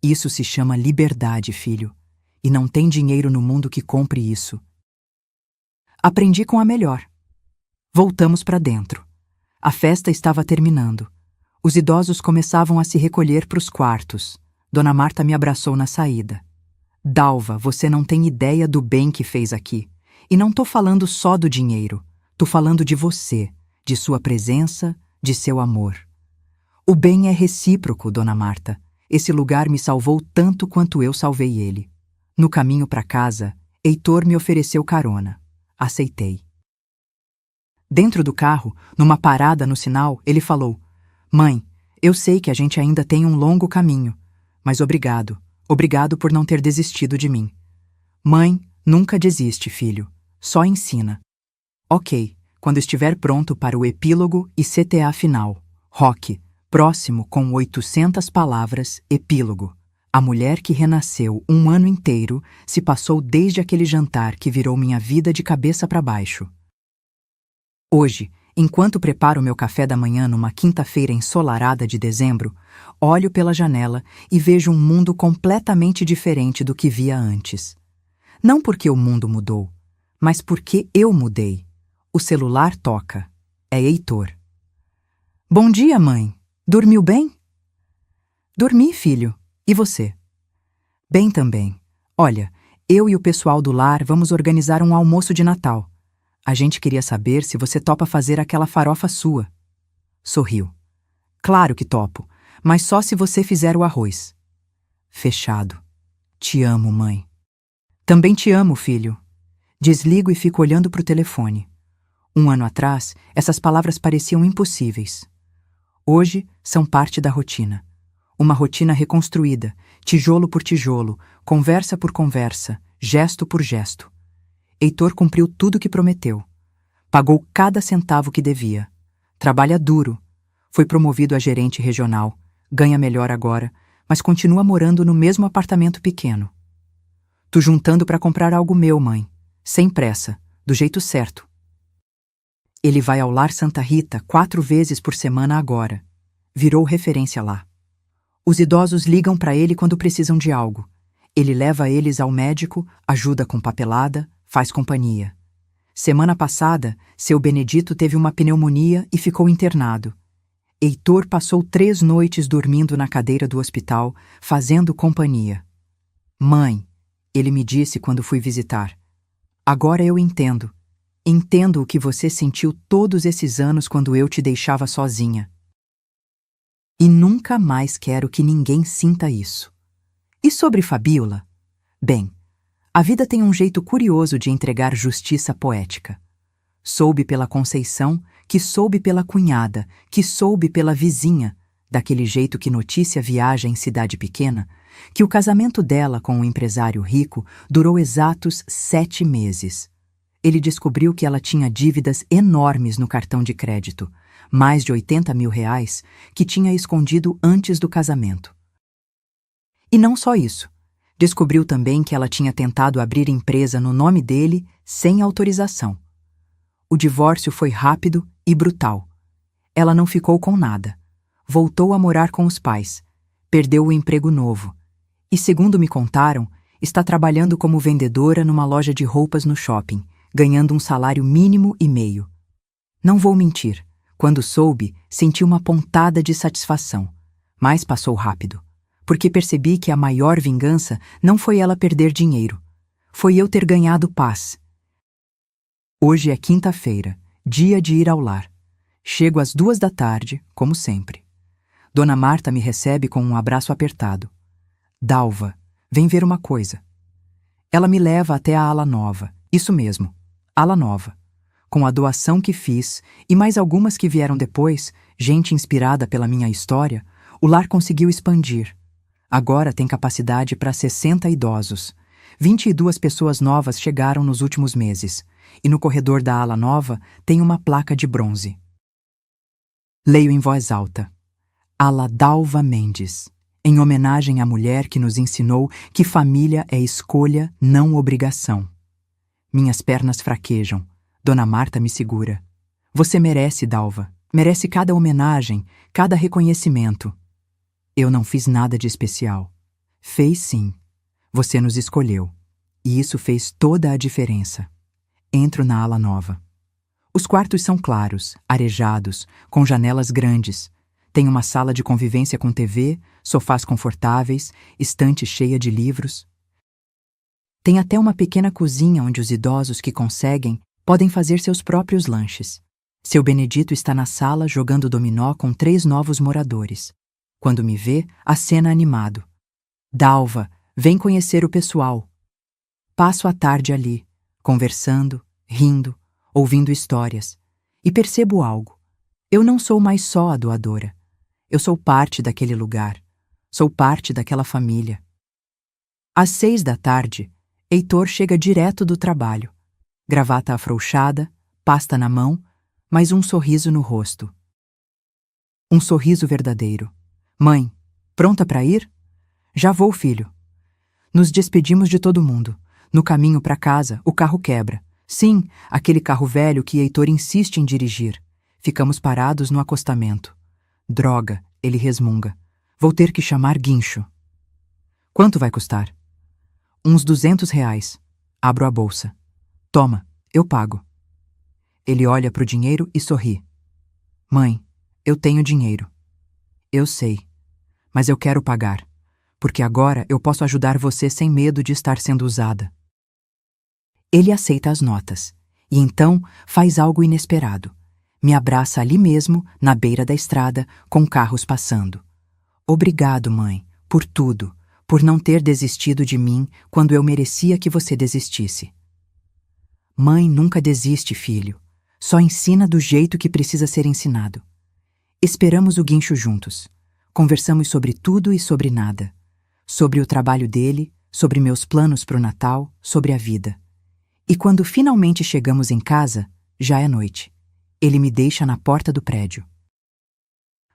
Isso se chama liberdade, filho. E não tem dinheiro no mundo que compre isso. Aprendi com a melhor. Voltamos para dentro. A festa estava terminando. Os idosos começavam a se recolher para os quartos. Dona Marta me abraçou na saída. Dalva, você não tem ideia do bem que fez aqui. E não tô falando só do dinheiro. Tô falando de você, de sua presença, de seu amor. O bem é recíproco, Dona Marta. Esse lugar me salvou tanto quanto eu salvei ele. No caminho para casa, Heitor me ofereceu carona. Aceitei. Dentro do carro, numa parada no sinal, ele falou: Mãe, eu sei que a gente ainda tem um longo caminho, mas obrigado. Obrigado por não ter desistido de mim. Mãe, nunca desiste, filho. Só ensina. Ok, quando estiver pronto para o epílogo e CTA final. Rock, próximo com 800 palavras, epílogo. A mulher que renasceu um ano inteiro se passou desde aquele jantar que virou minha vida de cabeça para baixo. Hoje, enquanto preparo meu café da manhã numa quinta-feira ensolarada de dezembro, olho pela janela e vejo um mundo completamente diferente do que via antes. Não porque o mundo mudou, mas porque eu mudei. O celular toca. É Heitor. Bom dia, mãe. Dormiu bem? Dormi, filho. E você? Bem também. Olha, eu e o pessoal do lar vamos organizar um almoço de Natal. A gente queria saber se você topa fazer aquela farofa sua. Sorriu. Claro que topo, mas só se você fizer o arroz. Fechado. Te amo, mãe. Também te amo, filho. Desligo e fico olhando para o telefone. 1 ano atrás, essas palavras pareciam impossíveis. Hoje, são parte da rotina. Uma rotina reconstruída, tijolo por tijolo, conversa por conversa, gesto por gesto. Heitor cumpriu tudo o que prometeu. Pagou cada centavo que devia. Trabalha duro. Foi promovido a gerente regional. Ganha melhor agora, mas continua morando no mesmo apartamento pequeno. Tô juntando para comprar algo meu, mãe. Sem pressa, do jeito certo. Ele vai ao Lar Santa Rita 4 vezes por semana agora. Virou referência lá. Os idosos ligam para ele quando precisam de algo. Ele leva eles ao médico, ajuda com papelada, faz companhia. Semana passada, seu Benedito teve uma pneumonia e ficou internado. Heitor passou 3 noites dormindo na cadeira do hospital, fazendo companhia. Mãe, ele me disse quando fui visitar. Agora eu entendo. Entendo o que você sentiu todos esses anos quando eu te deixava sozinha. E nunca mais quero que ninguém sinta isso. E sobre Fabiola? Bem, a vida tem um jeito curioso de entregar justiça poética. Soube pela Conceição, que soube pela cunhada, que soube pela vizinha, daquele jeito que notícia viaja em cidade pequena, que o casamento dela com um empresário rico durou exatos 7 meses. Ele descobriu que ela tinha dívidas enormes no cartão de crédito, mais de 80 mil reais, que tinha escondido antes do casamento. E não só isso. Descobriu também que ela tinha tentado abrir empresa no nome dele sem autorização. O divórcio foi rápido e brutal. Ela não ficou com nada. Voltou a morar com os pais. Perdeu o emprego novo. E, segundo me contaram, está trabalhando como vendedora numa loja de roupas no shopping, ganhando um salário mínimo e meio. Não vou mentir. Quando soube, senti uma pontada de satisfação. Mas passou rápido. Porque percebi que a maior vingança não foi ela perder dinheiro. Foi eu ter ganhado paz. Hoje é quinta-feira, dia de ir ao lar. Chego às 2 da tarde, como sempre. Dona Marta me recebe com um abraço apertado. Dalva, vem ver uma coisa. Ela me leva até a ala nova, isso mesmo, ala nova. Com a doação que fiz e mais algumas que vieram depois, gente inspirada pela minha história, o lar conseguiu expandir. Agora tem capacidade para 60 idosos. 22 pessoas novas chegaram nos últimos meses. E no corredor da ala nova tem uma placa de bronze. Leio em voz alta. Ala Dalva Mendes, em homenagem à mulher que nos ensinou que família é escolha, não obrigação. Minhas pernas fraquejam. Dona Marta me segura. Você merece, Dalva. Merece cada homenagem, cada reconhecimento. Eu não fiz nada de especial. Fez sim. Você nos escolheu. E isso fez toda a diferença. Entro na ala nova. Os quartos são claros, arejados, com janelas grandes. Tem uma sala de convivência com TV, sofás confortáveis, estante cheia de livros. Tem até uma pequena cozinha onde os idosos que conseguem podem fazer seus próprios lanches. Seu Benedito está na sala jogando dominó com 3 novos moradores. Quando me vê, acena animado. Dalva, vem conhecer o pessoal. Passo a tarde ali, conversando, rindo, ouvindo histórias. E percebo algo. Eu não sou mais só a doadora. Eu sou parte daquele lugar. Sou parte daquela família. Às 6 da tarde, Heitor chega direto do trabalho. Gravata afrouxada, pasta na mão, mas um sorriso no rosto. Um sorriso verdadeiro. Mãe, pronta para ir? Já vou, filho. Nos despedimos de todo mundo. No caminho para casa, o carro quebra. Sim, aquele carro velho que Heitor insiste em dirigir. Ficamos parados no acostamento. Droga, ele resmunga. Vou ter que chamar guincho. Quanto vai custar? Uns 200 reais. Abro a bolsa. Toma, eu pago. Ele olha pro dinheiro e sorri. Mãe, eu tenho dinheiro. Eu sei, mas eu quero pagar, porque agora eu posso ajudar você sem medo de estar sendo usada. Ele aceita as notas, e então faz algo inesperado. Me abraça ali mesmo, na beira da estrada, com carros passando. Obrigado, mãe, por tudo, por não ter desistido de mim quando eu merecia que você desistisse. Mãe nunca desiste, filho. Só ensina do jeito que precisa ser ensinado. Esperamos o guincho juntos. Conversamos sobre tudo e sobre nada. Sobre o trabalho dele, sobre meus planos para o Natal, sobre a vida. E quando finalmente chegamos em casa, já é noite. Ele me deixa na porta do prédio.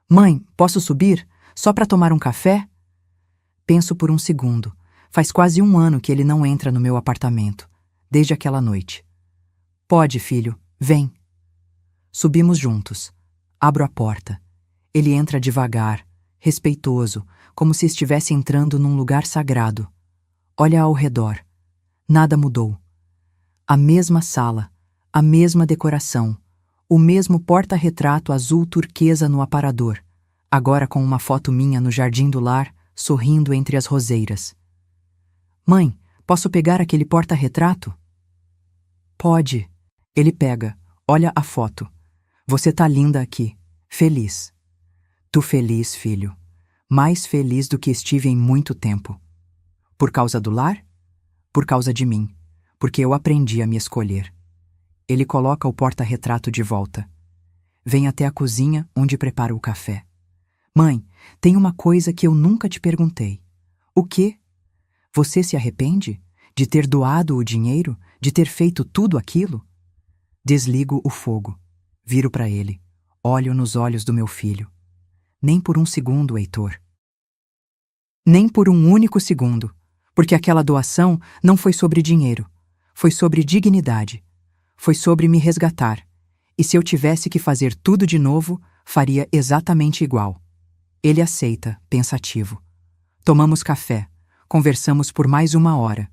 Mãe, posso subir? Só para tomar um café? Penso por um segundo. Faz quase 1 ano que ele não entra no meu apartamento, desde aquela noite. Pode, filho, vem. Subimos juntos. Abro a porta. Ele entra devagar, respeitoso, como se estivesse entrando num lugar sagrado. Olha ao redor. Nada mudou. A mesma sala, a mesma decoração, o mesmo porta-retrato azul turquesa no aparador, agora com uma foto minha no jardim do lar, sorrindo entre as roseiras. Mãe, posso pegar aquele porta-retrato? Pode. Ele pega, olha a foto. Você tá linda aqui, feliz. Tu feliz, filho. Mais feliz do que estive em muito tempo. Por causa do lar? Por causa de mim, porque eu aprendi a me escolher. Ele coloca o porta-retrato de volta. Vem até a cozinha, onde prepara o café. Mãe, tem uma coisa que eu nunca te perguntei. O quê? Você se arrepende de ter doado o dinheiro, de ter feito tudo aquilo? Desligo o fogo. Viro para ele. Olho nos olhos do meu filho. Nem por um segundo, Heitor. Nem por um único segundo. Porque aquela doação não foi sobre dinheiro. Foi sobre dignidade. Foi sobre me resgatar. E se eu tivesse que fazer tudo de novo, faria exatamente igual. Ele aceita, pensativo. Tomamos café. Conversamos por mais 1 hora.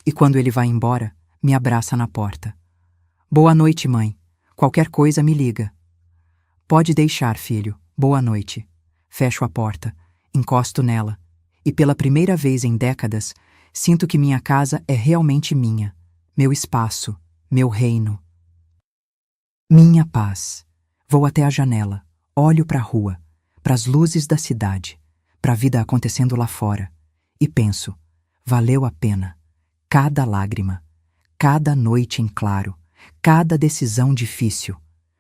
E quando ele vai embora, me abraça na porta. Boa noite, mãe. Qualquer coisa me liga. Pode deixar, filho. Boa noite. Fecho a porta, encosto nela. E pela primeira vez em décadas, sinto que minha casa é realmente minha. Meu espaço, meu reino. Minha paz. Vou até a janela, olho para a rua, para as luzes da cidade, para a vida acontecendo lá fora. E penso, valeu a pena. Cada lágrima, cada noite em claro, cada decisão difícil.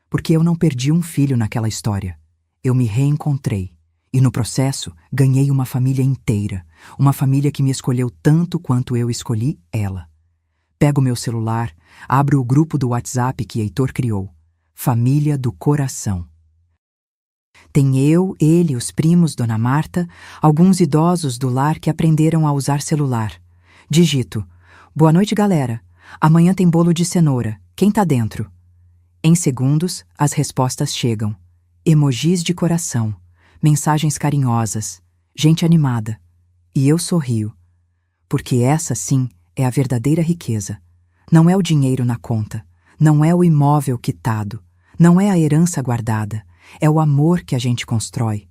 Porque eu não perdi um filho naquela história. Eu me reencontrei. E no processo, ganhei uma família inteira. Uma família que me escolheu tanto quanto eu escolhi ela. Pego meu celular, abro o grupo do WhatsApp que Heitor criou. Família do Coração. Tem eu, ele, os primos, Dona Marta, alguns idosos do lar que aprenderam a usar celular. Digito: boa noite, galera. Amanhã tem bolo de cenoura. Quem tá dentro? Em segundos, as respostas chegam. Emojis de coração, mensagens carinhosas, gente animada. E eu sorrio. Porque essa, sim, é a verdadeira riqueza. Não é o dinheiro na conta, não é o imóvel quitado, não é a herança guardada. É o amor que a gente constrói,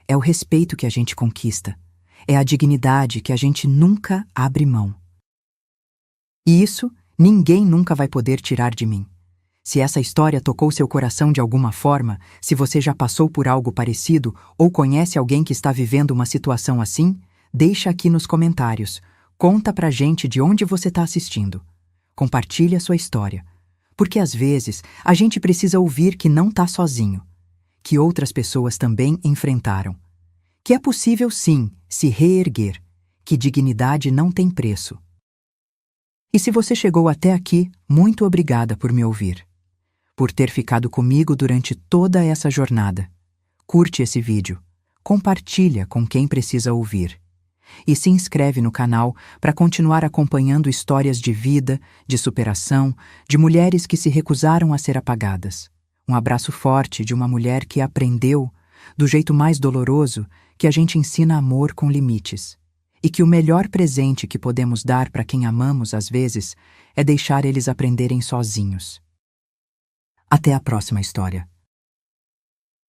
é o respeito que a gente conquista, é a dignidade que a gente nunca abre mão. E isso ninguém nunca vai poder tirar de mim. Se essa história tocou seu coração de alguma forma, se você já passou por algo parecido ou conhece alguém que está vivendo uma situação assim, deixa aqui nos comentários. Conta pra gente de onde você está assistindo. Compartilha a sua história. Porque às vezes a gente precisa ouvir que não tá sozinho. Que outras pessoas também enfrentaram. Que é possível, sim, se reerguer. Que dignidade não tem preço. E se você chegou até aqui, muito obrigada por me ouvir. Por ter ficado comigo durante toda essa jornada. Curte esse vídeo. Compartilha com quem precisa ouvir. E se inscreve no canal para continuar acompanhando histórias de vida, de superação, de mulheres que se recusaram a ser apagadas. Um abraço forte de uma mulher que aprendeu, do jeito mais doloroso, que a gente ensina amor com limites. E que o melhor presente que podemos dar para quem amamos, às vezes, é deixar eles aprenderem sozinhos. Até a próxima história.